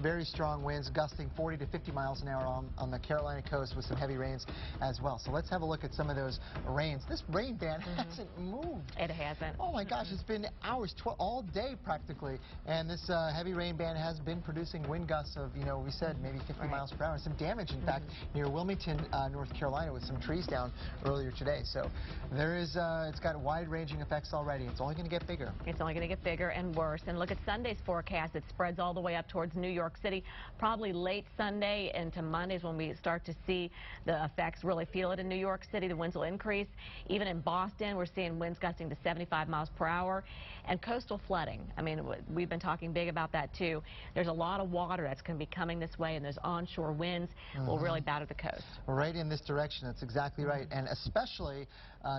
very strong winds gusting 40 to 50 miles an hour on the Carolina coast with some heavy rains as well. So let's have a look at some of those rains. This rain band hasn't moved. It hasn't. Oh my gosh, it's been hours, all day practically, and this heavy rain band has been producing wind gusts of, you know, we said maybe 50 miles per hour. Some damage, in fact, near Wilmington, North Carolina, with some trees down earlier today. So there is, it's got wide-ranging effects already. It's only going to get bigger. It's only going to get bigger and worse. And look at Sunday's forecast. It spreads all the way up towards New York City. Probably late Sunday into Mondays when we start to see the effects, really feel it in New York City. The winds will increase. Even in Boston, we're seeing winds gusting to 75 miles per hour, and coastal flooding. I mean, we've been talking big about that too. There's a lot of water that's going to be coming this way, and those onshore winds will really batter the coast. Right in this direction. That's exactly right, and especially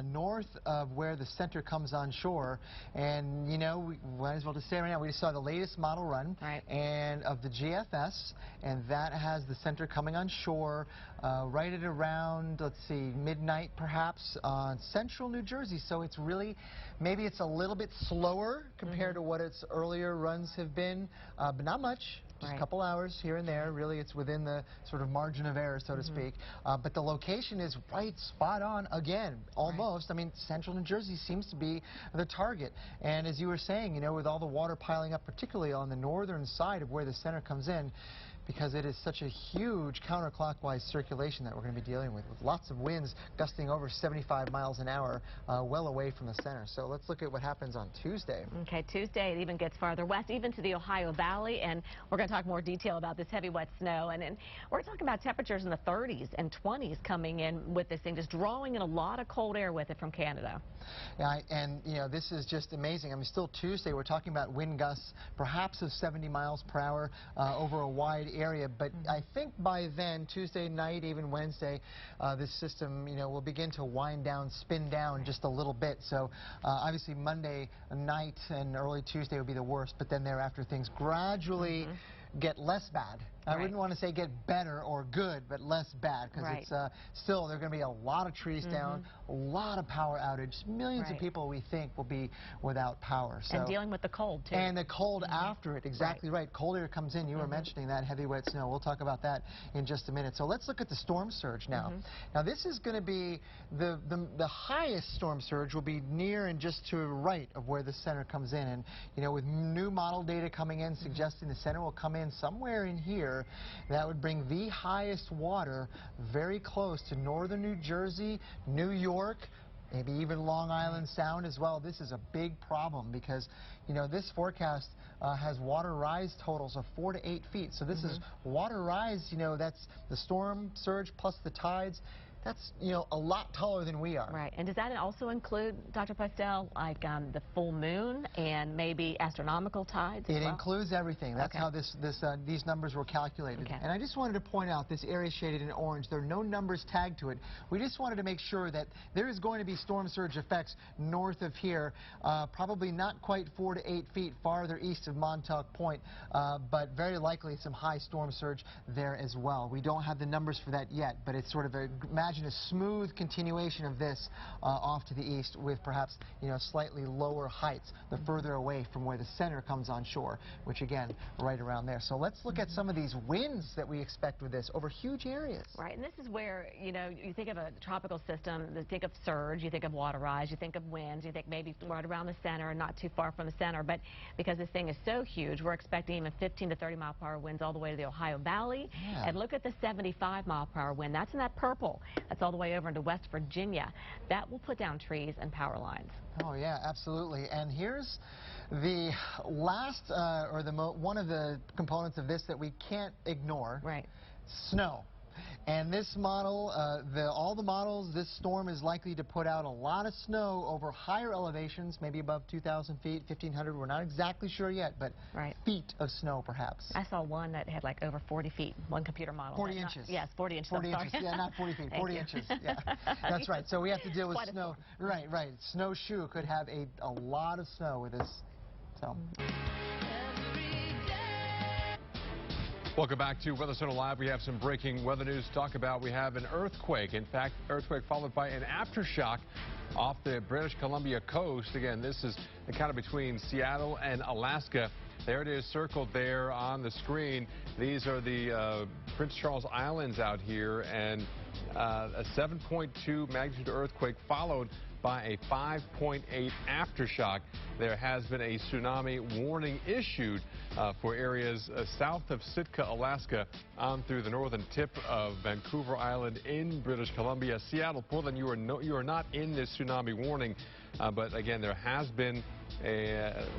north of where the center comes on shore. And you know, we might as well just say right now, we just saw the latest model run and of the GFS, and that has the center coming on shore right at around, let's see, midnight perhaps on central New Jersey. So it's really, maybe it's a little bit slower compared to what its earlier runs have been, but not much. Just a couple hours here and there. Really, it's within the sort of margin of error, so to speak. But the location is right spot on again, almost. I mean, central New Jersey seems to be the target. And as you were saying, you know, with all the water piling up, particularly on the northern side of where the center comes in, because it is such a huge counterclockwise circulation that we're going to be dealing with lots of winds gusting over 75 miles an hour, well away from the center. So let's look at what happens on Tuesday. Okay, Tuesday it even gets farther west, even to the Ohio Valley, and we're going to talk more detail about this heavy wet snow. And we're talking about temperatures in the 30s and 20s coming in with this thing, just drawing in a lot of cold air with it from Canada. Yeah, and you know, this is just amazing. I mean, still Tuesday, we're talking about wind gusts perhaps of 70 miles per hour over a wide area, but I think by then, Tuesday night, even Wednesday, this system, you know, will begin to wind down, spin down just a little bit. So obviously Monday night and early Tuesday will be the worst, but then thereafter things gradually get less bad. I wouldn't want to say get better or good, but less bad, because it's still, there are going to be a lot of trees down, a lot of power outage. Millions of people, we think, will be without power. So, and dealing with the cold, too. And the cold after it, exactly right. Cold air comes in. You were mentioning that heavy wet snow. We'll talk about that in just a minute. So let's look at the storm surge now. Now this is going to be the highest storm surge will be near and just to the right of where the center comes in. And you know, with new model data coming in suggesting the center will come in somewhere in here, that would bring the highest water very close to northern New Jersey, New York, maybe even Long Island Sound as well. This is a big problem because, you know, this forecast has water rise totals of 4 to 8 feet. So this is water rise, you know, that's the storm surge plus the tides. That's, you know, a lot taller than we are. Right. And does that also include, Dr. Postel, like the full moon and maybe astronomical tides as well? It includes everything. That's how these numbers were calculated. And I just wanted to point out this area shaded in orange. There are no numbers tagged to it. We just wanted to make sure that there is going to be storm surge effects north of here, probably not quite 4 to 8 feet farther east of Montauk Point, but very likely some high storm surge there as well. We don't have the numbers for that yet, but it's sort of a a smooth continuation of this off to the east with perhaps, you know, slightly lower heights the further away from where the center comes on shore, which again, right around there. So let's look at some of these winds that we expect with this over huge areas. Right, and this is where, you know, you think of a tropical system, you think of surge, you think of water rise, you think of winds, you think maybe right around the center and not too far from the center, but because this thing is so huge, we're expecting even 15 to 30 mile per hour winds all the way to the Ohio Valley. And look at the 75 mile per hour wind. That's in that purple. That's all the way over into West Virginia. That will put down trees and power lines. Oh yeah, absolutely. And here's the last, one of the components of this that we can't ignore. Right. Snow. And this model, all the models, this storm is likely to put out a lot of snow over higher elevations, maybe above 2,000 feet, 1,500. We're not exactly sure yet, but feet of snow perhaps. I saw one that had like over 40 feet, one computer model. 40 inches. Yes, 40 inches. 40 inches. Yeah, not 40 feet, 40 inches. Yeah, that's right. So we have to deal with snow. Right. Snowshoe could have a lot of snow with this. So. Welcome back to Weather Center Live. We have some breaking weather news to talk about. We have an earthquake. In fact, earthquake followed by an aftershock off the British Columbia coast. Again, this is kind of between Seattle and Alaska. There it is circled there on the screen. These are the Prince Charles Islands out here, and a 7.2 magnitude earthquake followed by a 5.8 aftershock. There has been a tsunami warning issued for areas south of Sitka, Alaska, on through the northern tip of Vancouver Island in British Columbia. Seattle, Portland, you are not in this tsunami warning, but again, there has been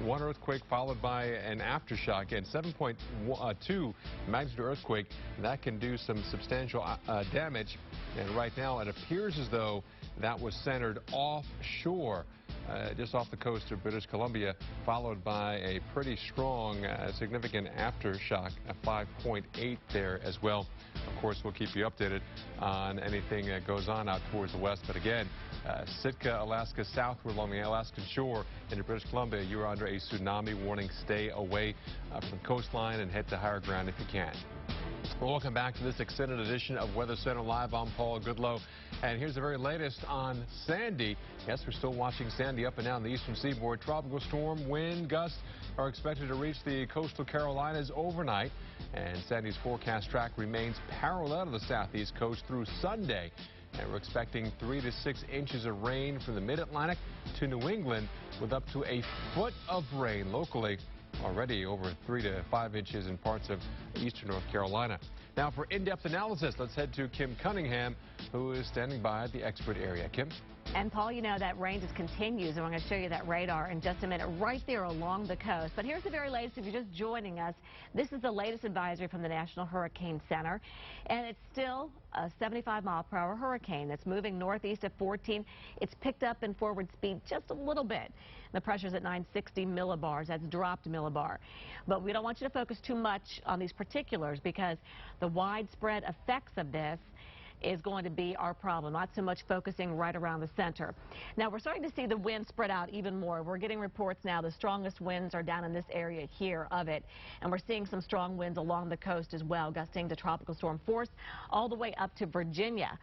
one earthquake followed by an aftershock, and 7.2 magnitude earthquake that can do some substantial damage. And right now, it appears as though that was centered offshore, just off the coast of British Columbia, followed by a pretty strong, significant aftershock, a 5.8 there as well. Of course, we'll keep you updated on anything that goes on out towards the west. But again, Sitka, Alaska, southward along the Alaskan shore into British Columbia, you're under a tsunami warning. Stay away from the coastline and head to higher ground if you can. Well, welcome back to this extended edition of Weather Center Live. I'm Paul Goodlow, and here's the very latest on Sandy. Yes, we're still watching Sandy up and down the eastern seaboard. Tropical storm wind gusts are expected to reach the coastal Carolinas overnight, and Sandy's forecast track remains parallel to the southeast coast through Sunday. And we're expecting 3 to 6 inches of rain from the mid-Atlantic to New England, with up to a foot of rain locally Already over 3 to 5 inches in parts of eastern North Carolina. Now for in-depth analysis, let's head to Kim Cunningham, who is standing by at the expert area. Kim? And Paul, you know that rain just continues, and I'm going to show you that radar in just a minute right there along the coast. But here's the very latest. If you're just joining us, this is the latest advisory from the National Hurricane Center, and it's still a 75-mile-per-hour hurricane that's moving northeast at 14. It's picked up in forward speed just a little bit. The pressure's at 960 millibars. That's dropped millibar. But we don't want you to focus too much on these particulars because the widespread effects of this is going to be our problem, not so much focusing right around the center. Now, we're starting to see the wind spread out even more. We're getting reports now the strongest winds are down in this area here of it, and we're seeing some strong winds along the coast as well, gusting to tropical storm force all the way up to Virginia.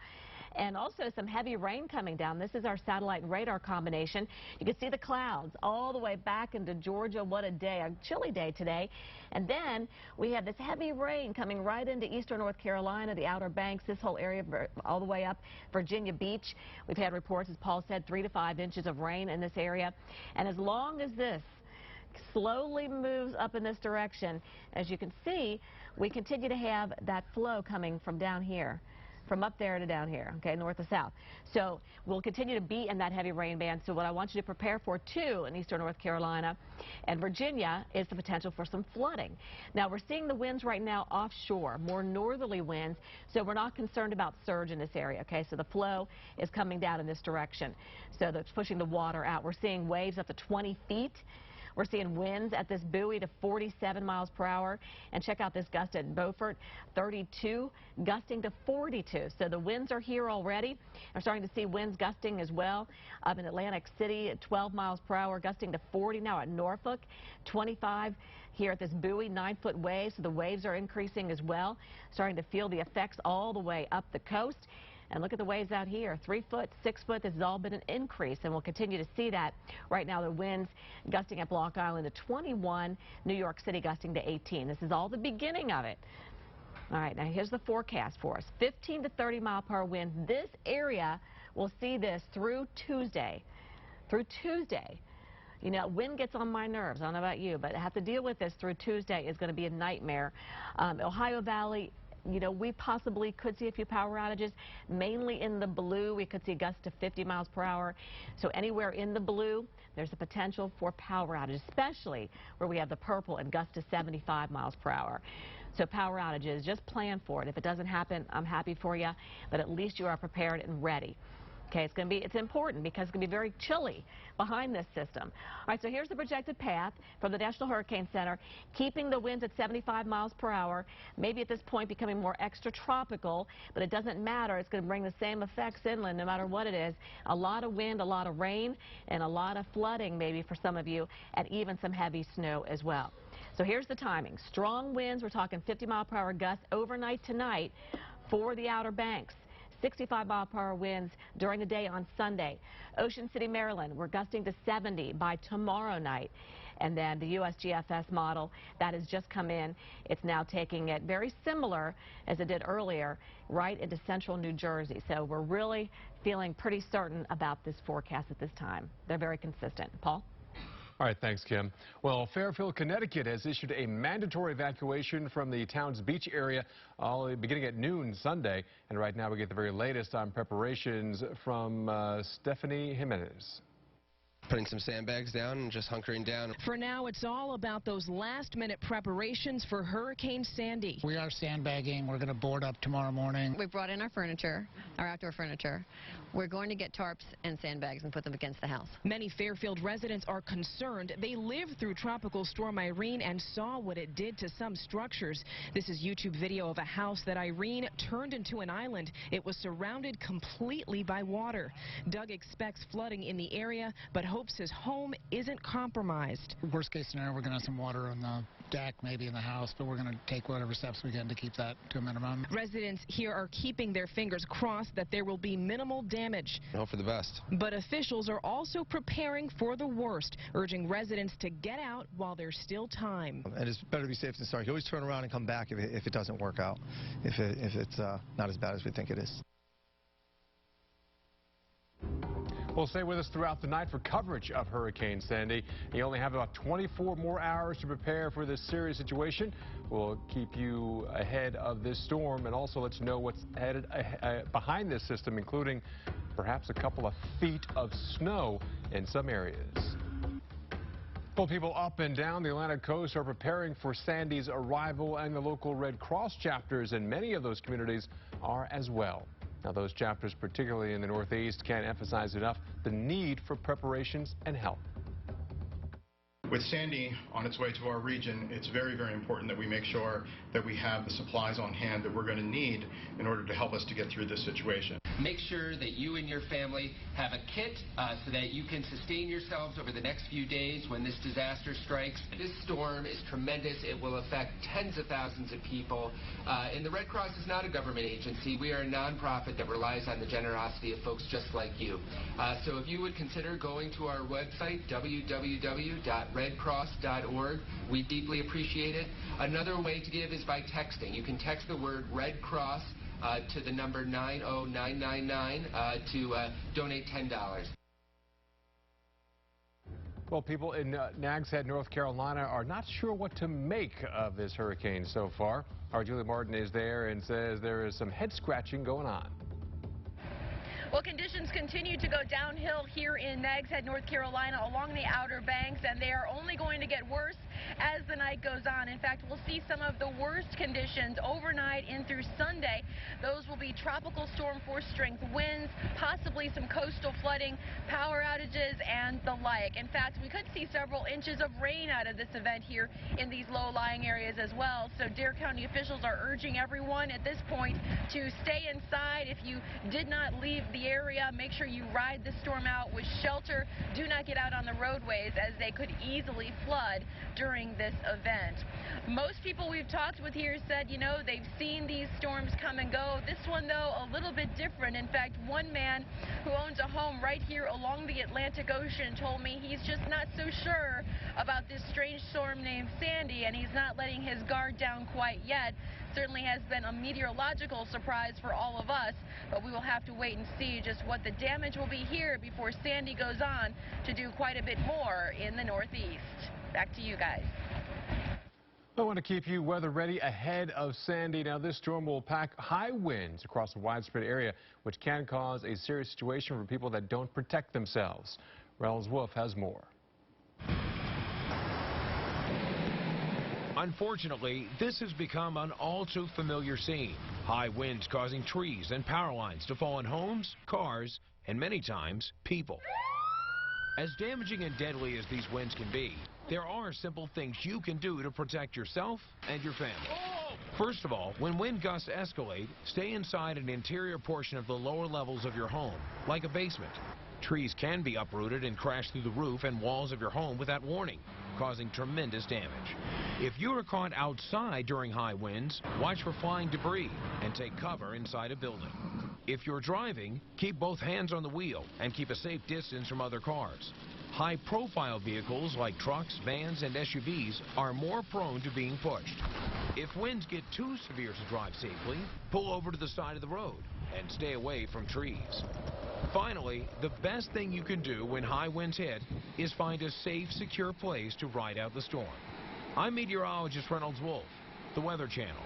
And also some heavy rain coming down. This is our satellite and radar combination. You can see the clouds all the way back into Georgia. What a day, a chilly day today. And then we have this heavy rain coming right into eastern North Carolina, the Outer Banks, this whole area all the way up Virginia Beach. We've had reports, as Paul said, 3 to 5 inches of rain in this area. And as long as this slowly moves up in this direction, as you can see, we continue to have that flow coming from down here, from up there to down here, okay, north to south. So we'll continue to be in that heavy rain band. So what I want you to prepare for, too, in eastern North Carolina and Virginia is the potential for some flooding. Now, we're seeing the winds right now offshore, more northerly winds, so we're not concerned about surge in this area, okay? So the flow is coming down in this direction. So that's pushing the water out. We're seeing waves up to 20 feet. We're seeing winds at this buoy to 47 miles per hour. And check out this gust at Beaufort, 32, gusting to 42. So the winds are here already. We're starting to see winds gusting as well. Up in Atlantic City at 12 miles per hour, gusting to 40 now at Norfolk, 25 here at this buoy, 9-foot waves. So the waves are increasing as well. Starting to feel the effects all the way up the coast. And look at the waves out here, 3 foot, 6 foot. This has all been an increase, and we'll continue to see that. Right now, the winds gusting at Block Island to 21, New York City gusting to 18. This is all the beginning of it. All right, now here's the forecast for us. 15 to 30 mile per hour wind. This area will see this through Tuesday. Through Tuesday. You know, wind gets on my nerves. I don't know about you, but I have to deal with this through Tuesday is going to be a nightmare. Ohio Valley, you know, we possibly could see a few power outages, mainly in the blue. We could see gusts to 50 miles per hour. So anywhere in the blue, there's a potential for power outages, especially where we have the purple and gusts to 75 miles per hour. So power outages, just plan for it. If it doesn't happen, I'm happy for you, but at least you are prepared and ready. Okay, it's important because it's going to be very chilly behind this system. All right, so here's the projected path from the National Hurricane Center, keeping the winds at 75 miles per hour, maybe at this point becoming more extratropical, but it doesn't matter. It's going to bring the same effects inland no matter what it is. A lot of wind, a lot of rain, and a lot of flooding maybe for some of you, and even some heavy snow as well. So here's the timing. Strong winds, we're talking 50-mile-per-hour gusts overnight tonight for the Outer Banks. 65-mile-per-hour winds during the day on Sunday. Ocean City, Maryland, we're gusting to 70 by tomorrow night. And then the USGFS model, that has just come in. It's now taking it very similar as it did earlier, right into central New Jersey. So we're really feeling pretty certain about this forecast at this time. They're very consistent. Paul? All right, thanks, Kim. Well, Fairfield, Connecticut has issued a mandatory evacuation from the town's beach area beginning at noon Sunday. And right now we get the very latest on preparations from Stephanie Jimenez. Putting some sandbags down and just hunkering down. For now, it's all about those last-minute preparations for Hurricane Sandy. We are sandbagging. We're going to board up tomorrow morning. We brought in our furniture, our outdoor furniture. We're going to get tarps and sandbags and put them against the house. Many Fairfield residents are concerned. They lived through Tropical Storm Irene and saw what it did to some structures. This is YouTube video of a house that Irene turned into an island. It was surrounded completely by water. Doug expects flooding in the area, but hopes his home isn't compromised. Worst case scenario, we're going to have some water on the deck, maybe in the house, but we're going to take whatever steps we can to keep that to a minimum. Residents here are keeping their fingers crossed that there will be minimal damage. Hope for the best. But officials are also preparing for the worst, urging residents to get out while there's still time. And it's better to be safe than sorry. You always turn around and come back if it doesn't work out, if it's not as bad as we think it is. Well, stay with us throughout the night for coverage of Hurricane Sandy. You only have about 24 more hours to prepare for this serious situation. We'll keep you ahead of this storm and also let you know what's headed behind this system, including perhaps a couple of feet of snow in some areas. Well, people up and down the Atlantic coast are preparing for Sandy's arrival, and the local Red Cross chapters in many of those communities are as well. Now, those chapters, particularly in the Northeast, can't emphasize enough the need for preparations and help. With Sandy on its way to our region, it's very, very important that we make sure that we have the supplies on hand that we're going to need in order to help us to get through this situation. Make sure that you and your family have a kit so that you can sustain yourselves over the next few days when this disaster strikes. This storm is tremendous. It will affect tens of thousands of people. And the Red Cross is not a government agency. We are a nonprofit that relies on the generosity of folks just like you. So if you would consider going to our website, www.redcross.org, we deeply appreciate it. Another way to give is by texting. You can text the word Red Cross to the number 90999 to donate $10. Well, people in Nags Head, North Carolina are not sure what to make of this hurricane so far. Our Julie Martin is there and says there is some head scratching going on. Well, conditions continue to go downhill here in Nags Head, North Carolina, along the Outer Banks, and they are only going to get worse as the night goes on. In fact, we'll see some of the worst conditions overnight in through Sunday. Those will be tropical storm force strength winds, possibly some coastal flooding, power outages, and the like. In fact, we could see several inches of rain out of this event here in these low-lying areas as well. So Dare County officials are urging everyone at this point to stay inside. If you did not leave the area, make sure you ride the storm out with shelter. Do not get out on the roadways as they could easily flood during this event. Most people we've talked with here said, you know, they've seen these storms come and go. This one, though, a little bit different. In fact, one man who owns a home right here along the Atlantic Ocean told me he's just not so sure about this strange storm named Sandy, and he's not letting his guard down quite yet. Certainly has been a meteorological surprise for all of us, but we will have to wait and see just what the damage will be here before Sandy goes on to do quite a bit more in the Northeast. Back to you guys. I want to keep you weather ready ahead of Sandy. Now, this storm will pack high winds across a widespread area, which can cause a serious situation for people that don't protect themselves. Reynolds Wolf has more. Unfortunately, this has become an all-too-familiar scene. High winds causing trees and power lines to fall on homes, cars, and many times, people. As damaging and deadly as these winds can be, there are simple things you can do to protect yourself and your family. First of all, when wind gusts escalate, stay inside an interior portion of the lower levels of your home, like a basement. Trees can be uprooted and crash through the roof and walls of your home without warning, causing tremendous damage. If you are caught outside during high winds, watch for flying debris and take cover inside a building. If you're driving, keep both hands on the wheel and keep a safe distance from other cars. High-profile vehicles like trucks, vans, and SUVs are more prone to being pushed. If winds get too severe to drive safely, pull over to the side of the road and stay away from trees. Finally, the best thing you can do when high winds hit is find a safe, secure place to ride out the storm. I'm meteorologist Reynolds Wolf, the Weather Channel.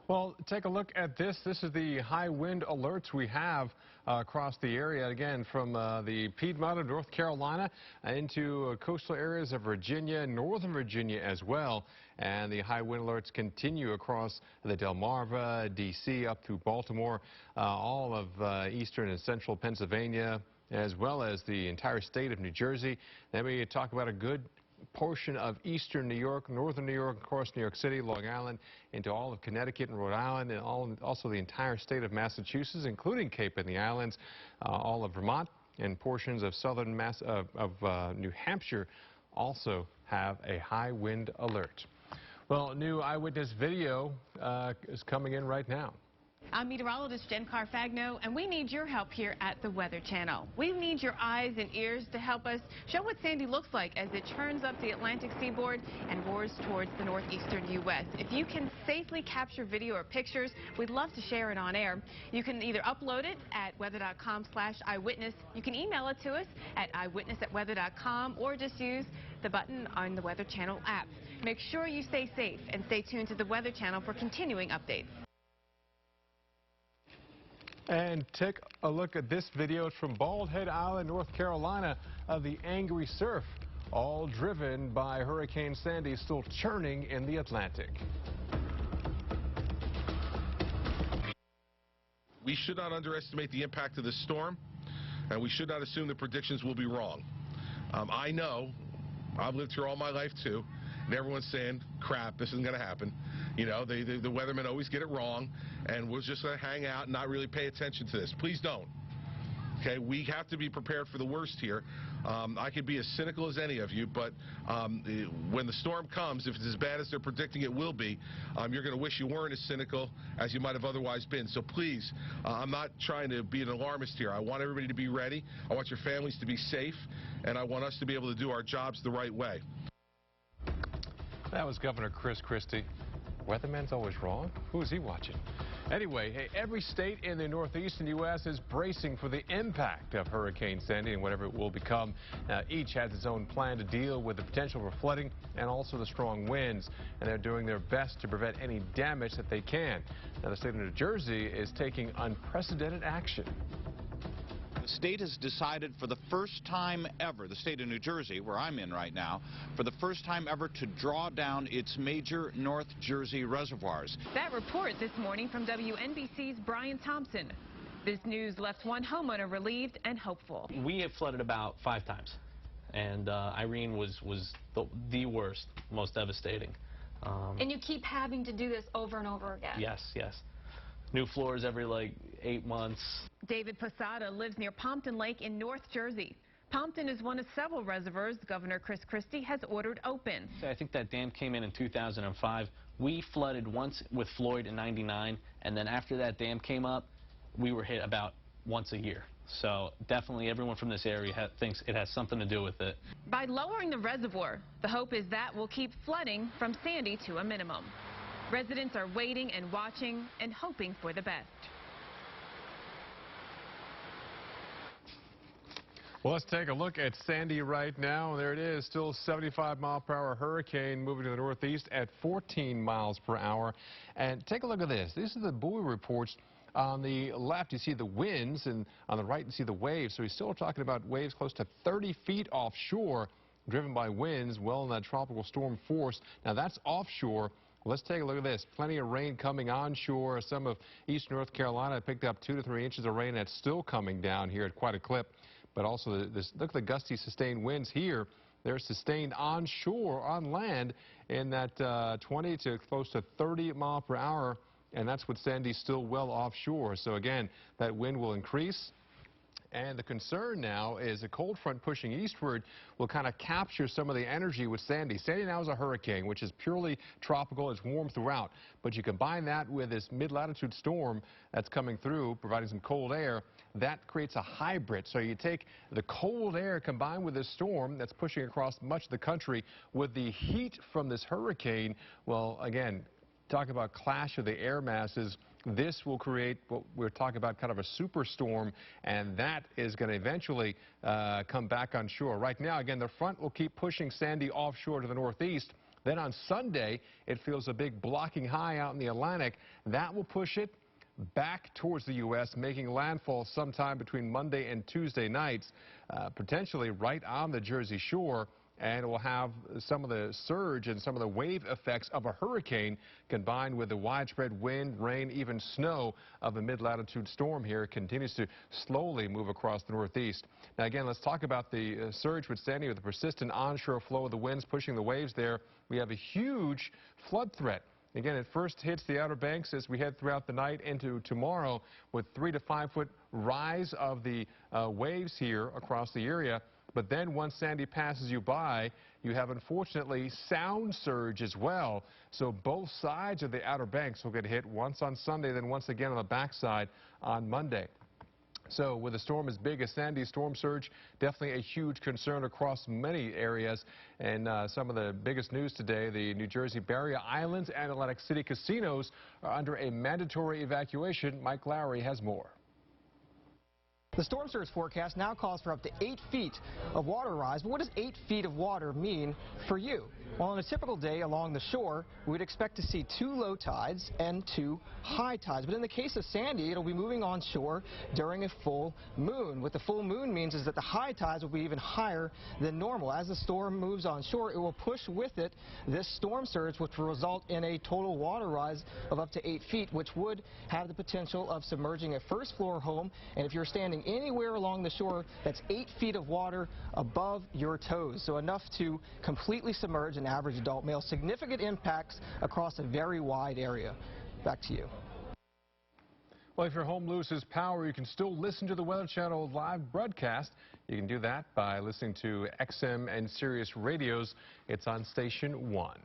Well, take a look at this. This is the high wind alerts we have across the area. Again, from the Piedmont of North Carolina into coastal areas of Virginia, northern Virginia as well. And the high wind alerts continue across the Delmarva, D.C., up through Baltimore, all of eastern and central Pennsylvania, as well as the entire state of New Jersey. Then we talk about a good portion of eastern New York, northern New York, across New York City, Long Island, into all of Connecticut and Rhode Island, and also the entire state of Massachusetts, including Cape and the Islands, all of Vermont, and portions of southern New Hampshire also have a high wind alert. Well, new eyewitness video is coming in right now. I'm meteorologist Jen Carfagno, and we need your help here at the Weather Channel. We need your eyes and ears to help us show what Sandy looks like as it churns up the Atlantic seaboard and roars towards the northeastern U.S. If you can safely capture video or pictures, we'd love to share it on air. You can either upload it at weather.com/eyewitness. You can email it to us at eyewitness@weather.com, or just use the button on the Weather Channel app. Make sure you stay safe and stay tuned to the Weather Channel for continuing updates. And take a look at this video. It's from Bald Head Island, North Carolina, of the angry surf, all driven by Hurricane Sandy still churning in the Atlantic. We should not underestimate the impact of this storm, and we should not assume the predictions will be wrong. I know, I've lived here all my life too, and everyone's saying, crap, this isn't going to happen. You know, the weathermen always get it wrong, and we're just going to hang out and not really pay attention to this. Please don't. Okay, we have to be prepared for the worst here. I could be as cynical as any of you, but when the storm comes, if it's as bad as they're predicting it will be, you're going to wish you weren't as cynical as you might have otherwise been. So please, I'm not trying to be an alarmist here. I want everybody to be ready. I want your families to be safe, and I want us to be able to do our jobs the right way. That was Governor Chris Christie. Weatherman's always wrong? Who is he watching? Anyway, hey, every state in the northeastern U.S. is bracing for the impact of Hurricane Sandy and whatever it will become. Each has its own plan to deal with the potential for flooding and also the strong winds, and they're doing their best to prevent any damage that they can. Now, the state of New Jersey is taking unprecedented action. The state has decided for the first time ever, the state of New Jersey, where I'm in right now, for the first time ever to draw down its major North Jersey reservoirs. That report this morning from WNBC's Brian Thompson. This news left one homeowner relieved and hopeful. We have flooded about 5 times, and Irene was the worst, most devastating. And you keep having to do this over and over again? Yes, yes. New floors every, like, 8 months. David Posada lives near Pompton Lake in North Jersey. Pompton is one of several reservoirs Governor Chris Christie has ordered open. I think that dam came in 2005. We flooded once with Floyd in '99, and then after that dam came up, we were hit about once a year. So definitely everyone from this area thinks it has something to do with it. By lowering the reservoir, the hope is that will keep flooding from Sandy to a minimum. Residents are waiting and watching and hoping for the best. Well, let's take a look at Sandy right now. There it is, still 75-mile-per-hour hurricane moving to the northeast at 14 miles per hour. And take a look at this. These are the buoy reports. On the left, you see the winds, and on the right, you see the waves. So he's still talking about waves close to 30 feet offshore, driven by winds well in that tropical storm force. Now, that's offshore. Let's take a look at this. Plenty of rain coming onshore. Some of east North Carolina picked up 2 to 3 inches of rain. That's still coming down here at quite a clip. But also, look at the gusty sustained winds here. They're sustained onshore, on land, in that 20 to close to 30 mile per hour. And that's with Sandy still well offshore. So again, that wind will increase. And the concern now is a cold front pushing eastward will kind of capture some of the energy with Sandy. Sandy now is a hurricane, which is purely tropical. It's warm throughout. But you combine that with this mid-latitude storm that's coming through, providing some cold air. That creates a hybrid. So you take the cold air combined with this storm that's pushing across much of the country with the heat from this hurricane. Well, again, talk about clash of the air masses. This will create what we're talking about, kind of a superstorm, and that is going to eventually come back on shore. Right now, again, the front will keep pushing Sandy offshore to the northeast. Then on Sunday, it feels a big blocking high out in the Atlantic. That will push it back towards the U.S., making landfall sometime between Monday and Tuesday nights, potentially right on the Jersey shore. And it will have some of the surge and some of the wave effects of a hurricane combined with the widespread wind, rain, even snow of a mid-latitude storm here. It continues to slowly move across the northeast. Now, again, let's talk about the surge with Sandy, with the persistent onshore flow of the winds pushing the waves there. We have a huge flood threat. Again, it first hits the Outer Banks as we head throughout the night into tomorrow with 3 to 5 foot rise of the waves here across the area. But then once Sandy passes you by, you have, unfortunately, sound surge as well. So both sides of the Outer Banks will get hit, once on Sunday, then once again on the backside on Monday. So with a storm as big as Sandy, storm surge, definitely a huge concern across many areas. And some of the biggest news today, the New Jersey Barrier Islands and Atlantic City casinos are under a mandatory evacuation. Mike Lowry has more. The storm surge forecast now calls for up to 8 feet of water rise. But what does 8 feet of water mean for you? Well, on a typical day along the shore, we'd expect to see 2 low tides and 2 high tides. But in the case of Sandy, it'll be moving on shore during a full moon. What the full moon means is that the high tides will be even higher than normal. As the storm moves on shore, it will push with it this storm surge, which will result in a total water rise of up to 8 feet, which would have the potential of submerging a first-floor home. And if you're standing anywhere along the shore, that's 8 feet of water above your toes. So enough to completely submerge an average adult male. Significant impacts across a very wide area. Back to you. Well, if your home loses power, you can still listen to the Weather Channel live broadcast. You can do that by listening to XM and Sirius radios. It's on Station 1.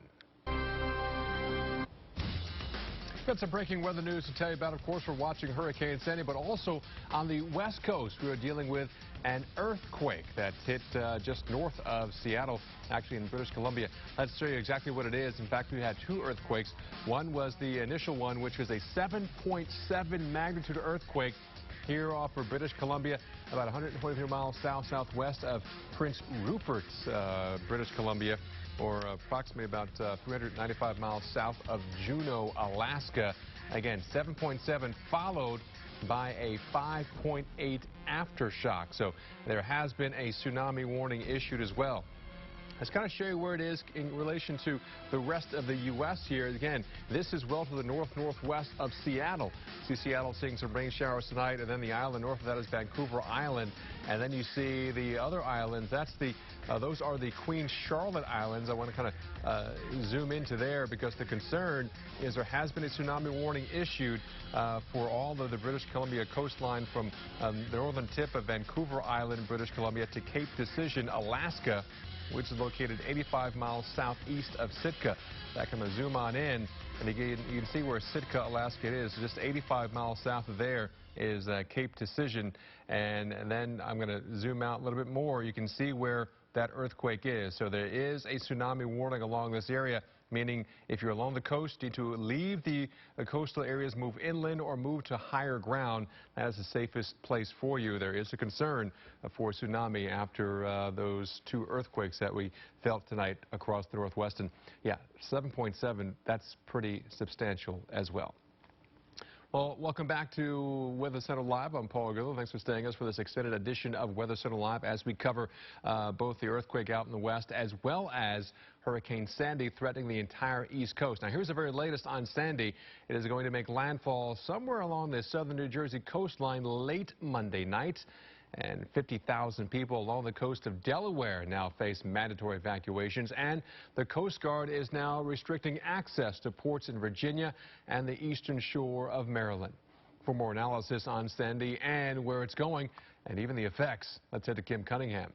Got some breaking weather news to tell you about. Of course, we're watching Hurricane Sandy, but also on the West Coast, we are dealing with an earthquake that hit just north of Seattle, actually in British Columbia. Let's show you exactly what it is. In fact, we had 2 earthquakes. One was the initial one, which was a 7.7 magnitude earthquake here off of British Columbia, about 123 miles southwest of Prince Rupert's, British Columbia, or approximately about 395 miles south of Juneau, Alaska. Again, 7.7 followed by a 5.8 aftershock. So there has been a tsunami warning issued as well. Let's kind of show you where it is in relation to the rest of the U.S. here. Again, this is well to the northwest of Seattle. See Seattle seeing some rain showers tonight, and then the island north of that is Vancouver Island. And then you see the other islands. That's the those are the Queen Charlotte Islands. I want to kind of zoom into there because the concern is there has been a tsunami warning issued for all of the British Columbia coastline from the northern tip of Vancouver Island, British Columbia, to Cape Decision, Alaska, which is located 85 miles southeast of Sitka. Back, I'm going to zoom on in, and again, you can see where Sitka, Alaska is. Just 85 miles south of there is Cape Decision. And then I'm going to zoom out a little bit more. You can see where that earthquake is. So there is a tsunami warning along this area, meaning if you're along the coast, you need to leave the coastal areas, move inland, or move to higher ground. That is the safest place for you. There is a concern for tsunami after those 2 earthquakes that we felt tonight across the Northwest. And yeah, 7.7, that's pretty substantial as well. Well, welcome back to Weather Center Live. I'm Paul Gillo. Thanks for staying with us for this extended edition of Weather Center Live as we cover both the earthquake out in the west as well as Hurricane Sandy threatening the entire East Coast. Now, here's the very latest on Sandy. It is going to make landfall somewhere along the southern New Jersey coastline late Monday night. And 50,000 people along the coast of Delaware now face mandatory evacuations. And the Coast Guard is now restricting access to ports in Virginia and the eastern shore of Maryland. For more analysis on Sandy and where it's going and even the effects, let's head to Kim Cunningham.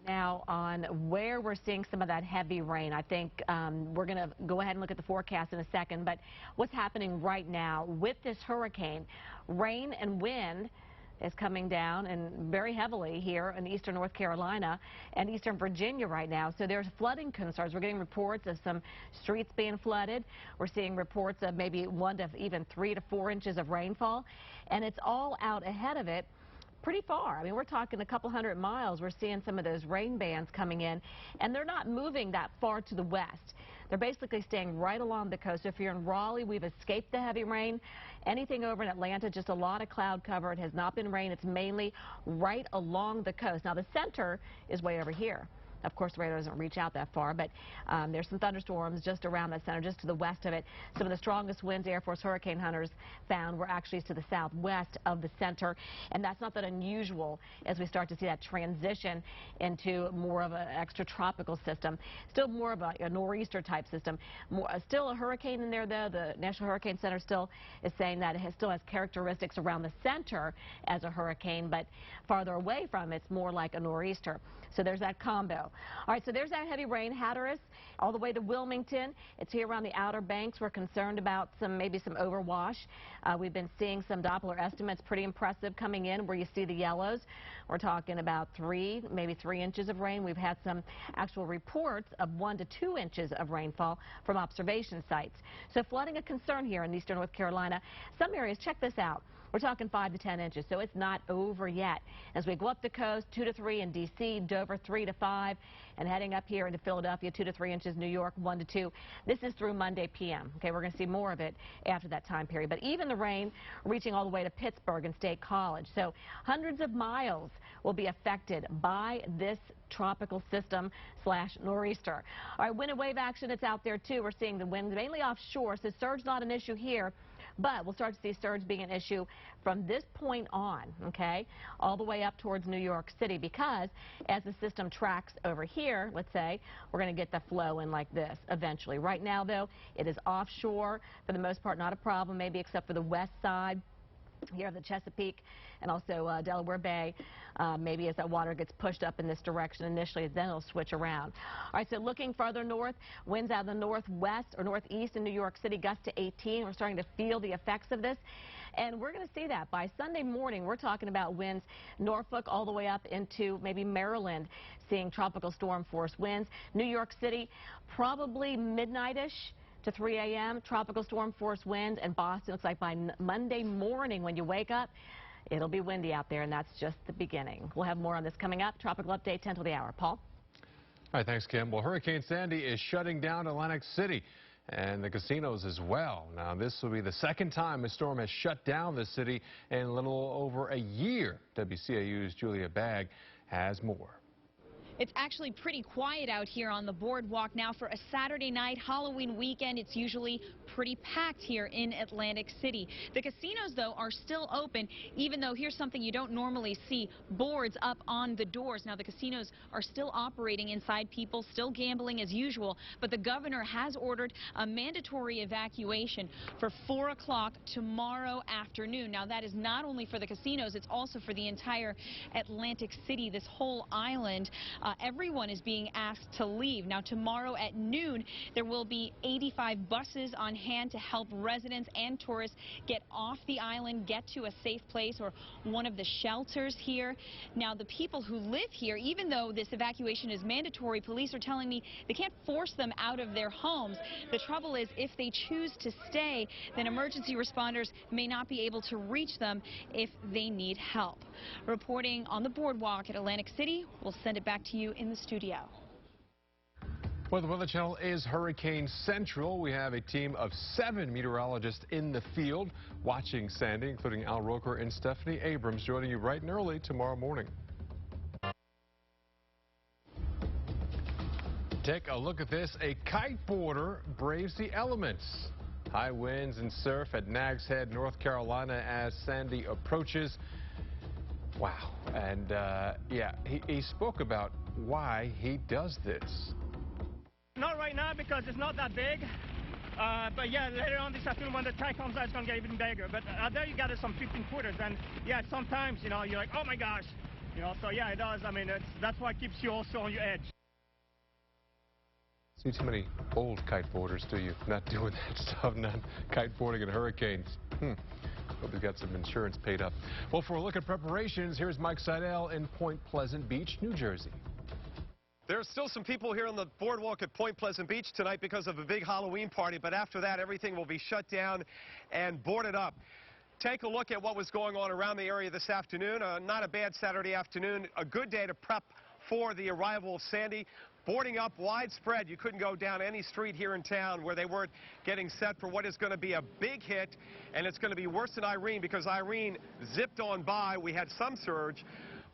Now, on where we're seeing some of that heavy rain, I think we're going to go ahead and look at the forecast in a second. But what's happening right now with this hurricane, rain and wind is coming down and very heavily here in eastern North Carolina and eastern Virginia right now. So there's flooding concerns. We're getting reports of some streets being flooded. We're seeing reports of maybe 1 to even 3 to 4 inches of rainfall. And it's all out ahead of it pretty far. I mean, we're talking a couple 100 miles. We're seeing some of those rain bands coming in, and they're not moving that far to the west. They're basically staying right along the coast. If you're in Raleigh, we've escaped the heavy rain. Anything over in Atlanta, just a lot of cloud cover. It has not been rain. It's mainly right along the coast. Now, the center is way over here. Of course, the radar doesn't reach out that far, but there's some thunderstorms just around that center, just to the west of it. Some of the strongest winds Air Force hurricane hunters found were actually to the southwest of the center, and that's not that unusual as we start to see that transition into more of an extratropical system. Still more of a nor'easter type system. Still a hurricane in there, though. The National Hurricane Center still is saying that it still has characteristics around the center as a hurricane, but farther away from it's more like a nor'easter. So there's that combo. All right, so there's that heavy rain. Hatteras all the way to Wilmington. It's here around the Outer Banks. We're concerned about maybe some overwash. We've been seeing some Doppler estimates, pretty impressive, coming in where you see the yellows. We're talking about maybe 3 inches of rain. We've had some actual reports of 1 to 2 inches of rainfall from observation sites. So flooding a concern here in eastern North Carolina. Some areas, check this out. We're talking 5 to 10 inches, so it's not over yet. As we go up the coast, 2 to 3 in D.C., Dover 3 to 5, and heading up here into Philadelphia, 2 to 3 inches, New York 1 to 2. This is through Monday p.m. Okay, we're going to see more of it after that time period. But even the rain reaching all the way to Pittsburgh and State College. So hundreds of miles will be affected by this tropical system / nor'easter. All right, wind and wave action, it's out there too. We're seeing the winds mainly offshore, so surge not an issue here. But we'll start to see surge being an issue from this point on, okay, all the way up towards New York City, because as the system tracks over here, let's say, we're going to get the flow in like this eventually. Right now, though, it is offshore. For the most part, not a problem, maybe except for the west side. Here, the Chesapeake and also Delaware Bay, maybe as that water gets pushed up in this direction initially, then it'll switch around. All right, so looking further north, winds out of the northwest or northeast in New York City, gusts to 18. We're starting to feel the effects of this, and we're going to see that by Sunday morning. We're talking about winds Norfolk all the way up into maybe Maryland, seeing tropical storm force winds. New York City, probably midnight-ish to 3 a.m., tropical storm force winds, and Boston looks like by Monday morning when you wake up, it'll be windy out there, and that's just the beginning. We'll have more on this coming up. Tropical update 10 till the hour. Paul? All right, thanks, Kim. Well, Hurricane Sandy is shutting down Atlantic City and the casinos as well. Now, this will be the second time a storm has shut down the city in a little over a year. WCAU's Julia Bagg has more. It's actually pretty quiet out here on the boardwalk now for a Saturday night Halloween weekend. It's usually pretty packed here in Atlantic City. The casinos, though, are still open, even though here's something you don't normally see, boards up on the doors. Now, the casinos are still operating inside, people still gambling as usual, but the governor has ordered a mandatory evacuation for 4 o'clock tomorrow afternoon. Now, that is not only for the casinos, it's also for the entire Atlantic City, this whole island. Everyone is being asked to leave. Now, tomorrow at noon, there will be 85 buses on hand to help residents and tourists get off the island, get to a safe place or one of the shelters here. Now, the people who live here, even though this evacuation is mandatory, police are telling me they can't force them out of their homes. The trouble is, if they choose to stay, then emergency responders may not be able to reach them if they need help. Reporting on the boardwalk at Atlantic City, we'll send it back to you in the studio. Well, the Weather Channel is Hurricane Central. We have a team of 7 meteorologists in the field watching Sandy, including Al Roker and Stephanie Abrams, joining you bright and early tomorrow morning. Take a look at this. A kiteboarder braves the elements. High winds and surf at Nags Head, North Carolina as Sandy approaches. Wow. And yeah, he spoke about why he does this. Not right now because it's not that big. But yeah, later on this afternoon when the tide comes out, it's going to get even bigger. But there you got some 15-footers. And yeah, sometimes, you know, you're like, oh my gosh. You know, so yeah, it does. I mean, that's why it keeps you also on your edge. See too many old kiteboarders, do you? Not doing that stuff, not kiteboarding in hurricanes. Hope he's got some insurance paid up. Well, for a look at preparations, here's Mike Seidel in Point Pleasant Beach, New Jersey. There are still some people here on the boardwalk at Point Pleasant Beach tonight because of a big Halloween party, but after that, everything will be shut down and boarded up. Take a look at what was going on around the area this afternoon. Not a bad Saturday afternoon. A good day to prep for the arrival of Sandy. Boarding up widespread. You couldn't go down any street here in town where they weren't getting set for what is going to be a big hit, and it's going to be worse than Irene because Irene zipped on by. We had some surge,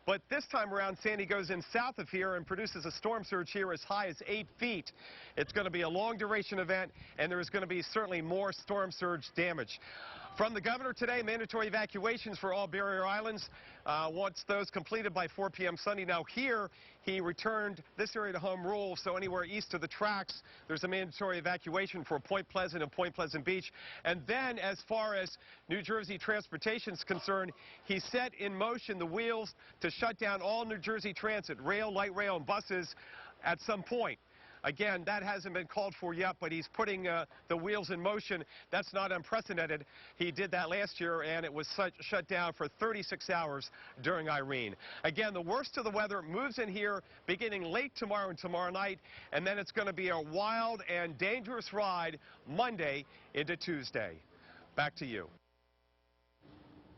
but this time around Sandy goes in south of here and produces a storm surge here as high as 8 feet. It's going to be a long duration event, and there is going to be certainly more storm surge damage. From the governor today, mandatory evacuations for all barrier islands. Wants those completed by 4 p.m. Sunday. Now here, he returned this area to home rule, so anywhere east of the tracks, there's a mandatory evacuation for Point Pleasant and Point Pleasant Beach. And then as far as New Jersey transportation is concerned, he set in motion the wheels to shut down all New Jersey transit, rail, light rail, and buses at some point. Again, that hasn't been called for yet, but he's putting the wheels in motion. That's not unprecedented. He did that last year, and it was shut down for 36 hours during Irene. Again, the worst of the weather moves in here beginning late tomorrow and tomorrow night, and then it's going to be a wild and dangerous ride Monday into Tuesday. Back to you.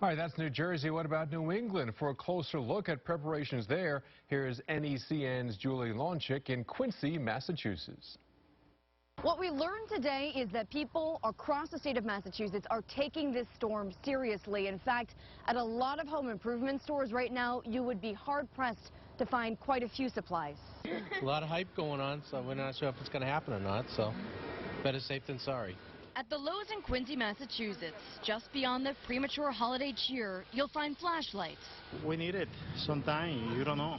All right, that's New Jersey. What about New England? For a closer look at preparations there, here's NECN's Julie Lonchick in Quincy, Massachusetts. What we learned today is that people across the state of Massachusetts are taking this storm seriously. In fact, at a lot of home improvement stores right now, you would be hard-pressed to find quite a few supplies. A lot of hype going on, so we're not sure if it's going to happen or not, so better safe than sorry. At the Lowe's in Quincy, Massachusetts, just beyond the premature holiday cheer, you'll find flashlights. We need it sometime. You don't know.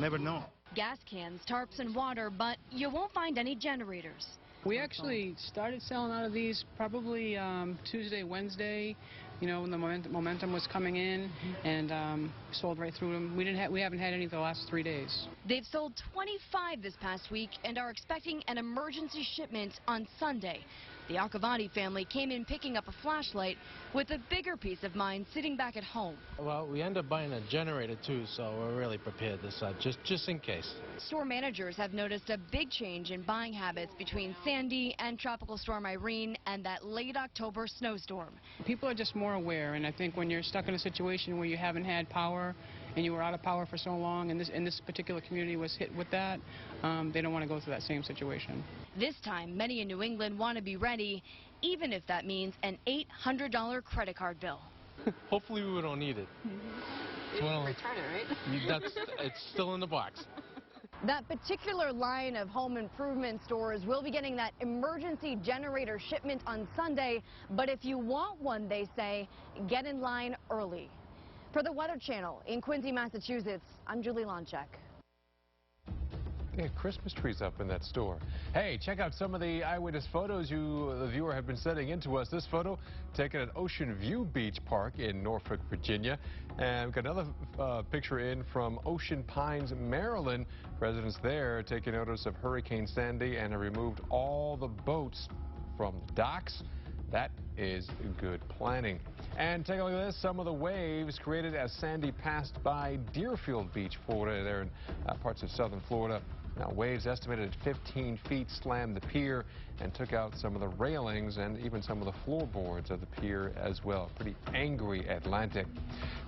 Never know. Gas cans, tarps, and water, but you won't find any generators. We actually started selling out of these probably Tuesday, Wednesday, you know, when the momentum was coming in, and sold right through them. We haven't had any the last 3 days. They've sold 25 this past week and are expecting an emergency shipment on Sunday. The Acavati family came in picking up a flashlight with a bigger peace of mind sitting back at home. Well, we end up buying a generator too, so we're really prepared this side, just in case. Store managers have noticed a big change in buying habits between Sandy and Tropical Storm Irene and that late October snowstorm. People are just more aware, and I think when you're stuck in a situation where you haven't had power and you were out of power for so long, and this particular community was hit with that, they don't want to go through that same situation. This time, many in New England want to be ready, even if that means an $800 credit card bill. Hopefully we don't need it. You can return it, right? It's still in the box. That particular line of home improvement stores will be getting that emergency generator shipment on Sunday, but if you want one, they say, get in line early. For the Weather Channel in Quincy, Massachusetts, I'm Julie Lonchick. They had Christmas trees up in that store. Hey, check out some of the eyewitness photos the viewer, have been sending in to us. This photo taken at Ocean View Beach Park in Norfolk, Virginia. And we've got another picture in from Ocean Pines, Maryland. Residents there taking notice of Hurricane Sandy and have removed all the boats from the docks. That is good planning. And take a look at this. Some of the waves created as Sandy passed by Deerfield Beach, Florida, there in parts of southern Florida. Now, waves estimated at 15 feet slammed the pier and took out some of the railings and even some of the floorboards of the pier as well. Pretty angry Atlantic.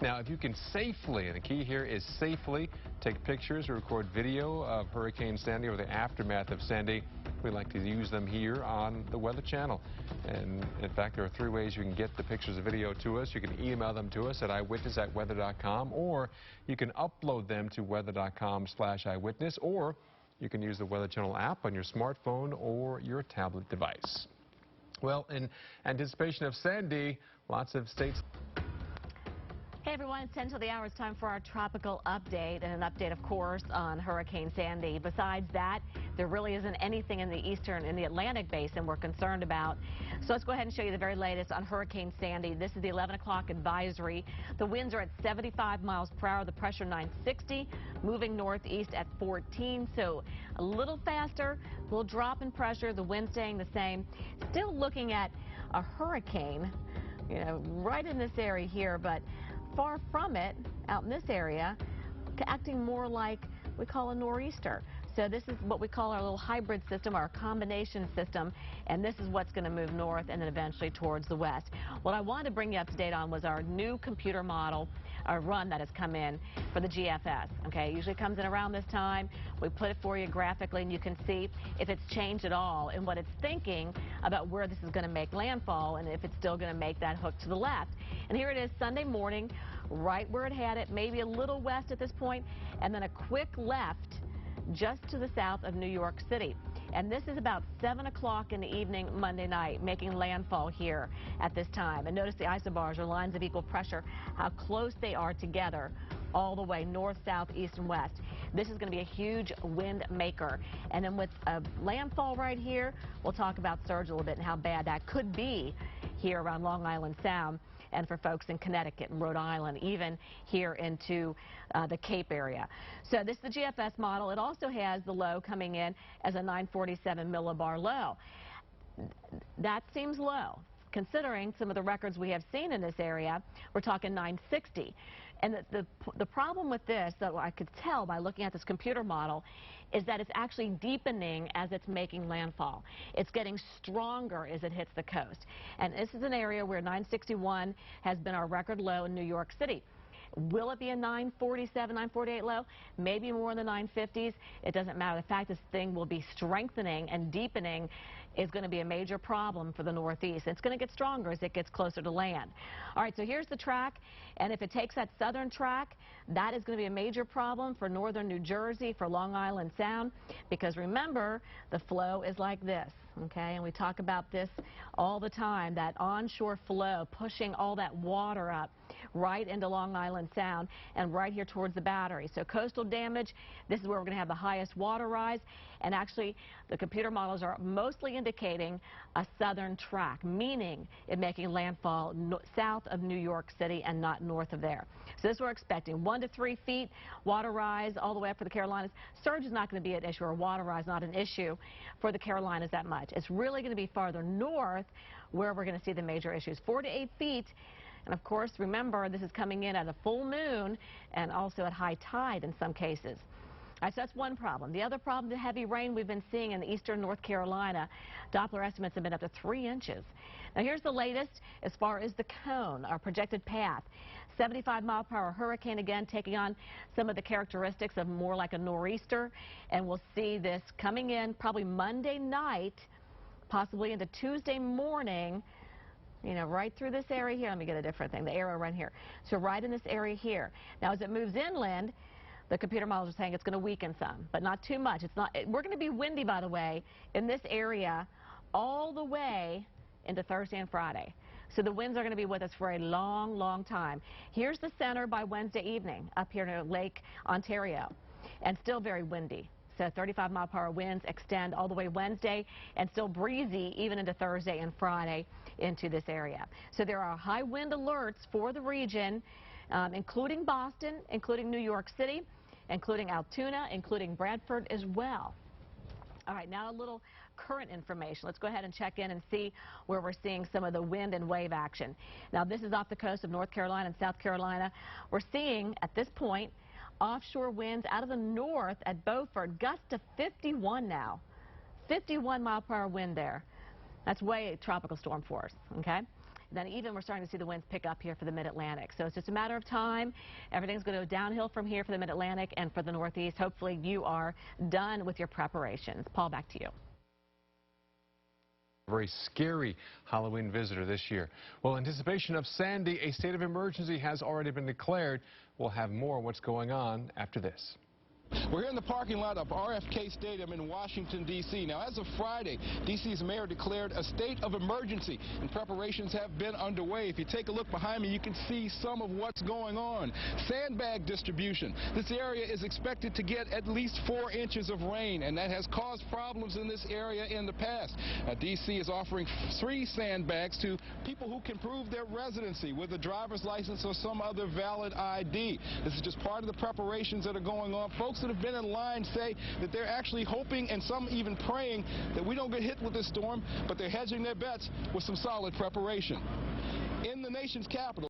Now, if you can safely, and the key here is safely, take pictures or record video of Hurricane Sandy or the aftermath of Sandy, we like to use them here on the Weather Channel. And in fact, there are 3 ways you can get the pictures and video to us. You can email them to us at eyewitness@weather.com, or you can upload them to weather.com/eyewitness, or you can use the Weather Channel app on your smartphone or your tablet device. Well, in anticipation of Sandy, lots of states. Hey everyone, it's 10 till the hour. It's time for our tropical update, and an update, of course, on Hurricane Sandy. Besides that, there really isn't anything in the eastern and the Atlantic basin we're concerned about. So let's go ahead and show you the very latest on Hurricane Sandy. This is the 11 o'clock advisory. The winds are at 75 miles per hour, the pressure 960, moving northeast at 14, so a little faster, a little drop in pressure, the wind staying the same. Still looking at a hurricane, you know, right in this area here, but far from it, out in this area, acting more like we call a nor'easter. So this is what we call our little hybrid system, our combination system, and this is what's going to move north and then eventually towards the west. What I wanted to bring you up to date on was our new computer model, our run that has come in for the GFS. Okay, it usually comes in around this time. We put it for you graphically, and you can see if it's changed at all and what it's thinking about where this is going to make landfall and if it's still going to make that hook to the left. And here it is Sunday morning, right where it had it, maybe a little west at this point, and then a quick left just to the south of New York City. And this is about 7 o'clock in the evening Monday night, making landfall here at this time. And notice the isobars, or lines of equal pressure, how close they are together all the way north, south, east, and west. This is going to be a huge wind maker. And then with a landfall right here, we'll talk about surge a little bit and how bad that could be here around Long Island Sound. and for folks in Connecticut and Rhode Island, even here into the Cape area. So this is the GFS model. It also has the low coming in as a 947 millibar low. That seems low, considering some of the records we have seen in this area. We're talking 960. And the problem with this, that I could tell by looking at this computer model, is that it's actually deepening as it's making landfall. It's getting stronger as it hits the coast. And this is an area where 961 has been our record low in New York City. Will it be a 947, 948 low? Maybe more in the 950s. It doesn't matter. The fact this thing will be strengthening and deepening is going to be a major problem for the Northeast. It's going to get stronger as it gets closer to land. All right, so here's the track, and if it takes that southern track, that is going to be a major problem for northern New Jersey, for Long Island Sound, because remember, the flow is like this, okay? And we talk about this all the time, that onshore flow pushing all that water up right into Long Island Sound and right here towards the Battery. So coastal damage, this is where we're going to have the highest water rise, and actually the computer models are mostly indicating a southern track, meaning it making landfall south of New York City and not north of there. So this we're expecting 1 to 3 feet water rise all the way up for the Carolinas. Surge is not going to be an issue, or water rise not an issue for the Carolinas that much. It's really going to be farther north where we're going to see the major issues. 4 to 8 feet. And of course, remember, this is coming in at a full moon and also at high tide in some cases. All right, so that's one problem. The other problem, the heavy rain we've been seeing in eastern North Carolina. Doppler estimates have been up to 3 inches. Now here's the latest as far as the cone, our projected path. 75-mile-per-hour hurricane again, taking on some of the characteristics of more like a nor'easter. And we'll see this coming in probably Monday night, possibly into Tuesday morning. You know, right through this area here. Let me get a different thing, the arrow right here. So right in this area here. Now, as it moves inland, the computer models are saying it's going to weaken some, but not too much. It's not. We're going to be windy, by the way, in this area all the way into Thursday and Friday. So the winds are going to be with us for a long, long time. Here's the center by Wednesday evening up here near Lake Ontario, and still very windy. So 35-mile-per-hour winds extend all the way Wednesday, and still breezy even into Thursday and Friday into this area. So there are high wind alerts for the region, including Boston, including New York City, including Altoona, including Bradford as well. All right, now a little current information. Let's go ahead and check in and see where we're seeing some of the wind and wave action. Now, this is off the coast of North Carolina and South Carolina. We're seeing, at this point, offshore winds out of the north at Beaufort, gusts to 51 now. 51-mile-per-hour wind there. That's way tropical storm force, okay? Then even we're starting to see the winds pick up here for the mid-Atlantic. So it's just a matter of time. Everything's going to go downhill from here for the mid-Atlantic and for the Northeast. Hopefully you are done with your preparations. Paul, back to you. Very scary Halloween visitor this year. Well, in anticipation of Sandy, a state of emergency has already been declared. We'll have more on what's going on after this. We're here in the parking lot of RFK Stadium in Washington, D.C. Now, as of Friday, D.C.'s mayor declared a state of emergency, and preparations have been underway. If you take a look behind me, you can see some of what's going on. Sandbag distribution. This area is expected to get at least 4 inches of rain, and that has caused problems in this area in the past. D.C. is offering free sandbags to people who can prove their residency with a driver's license or some other valid ID. This is just part of the preparations that are going on. Folks that have been in line say that they're actually hoping, and some even praying, that we don't get hit with this storm, but they're hedging their bets with some solid preparation. In the nation's capital,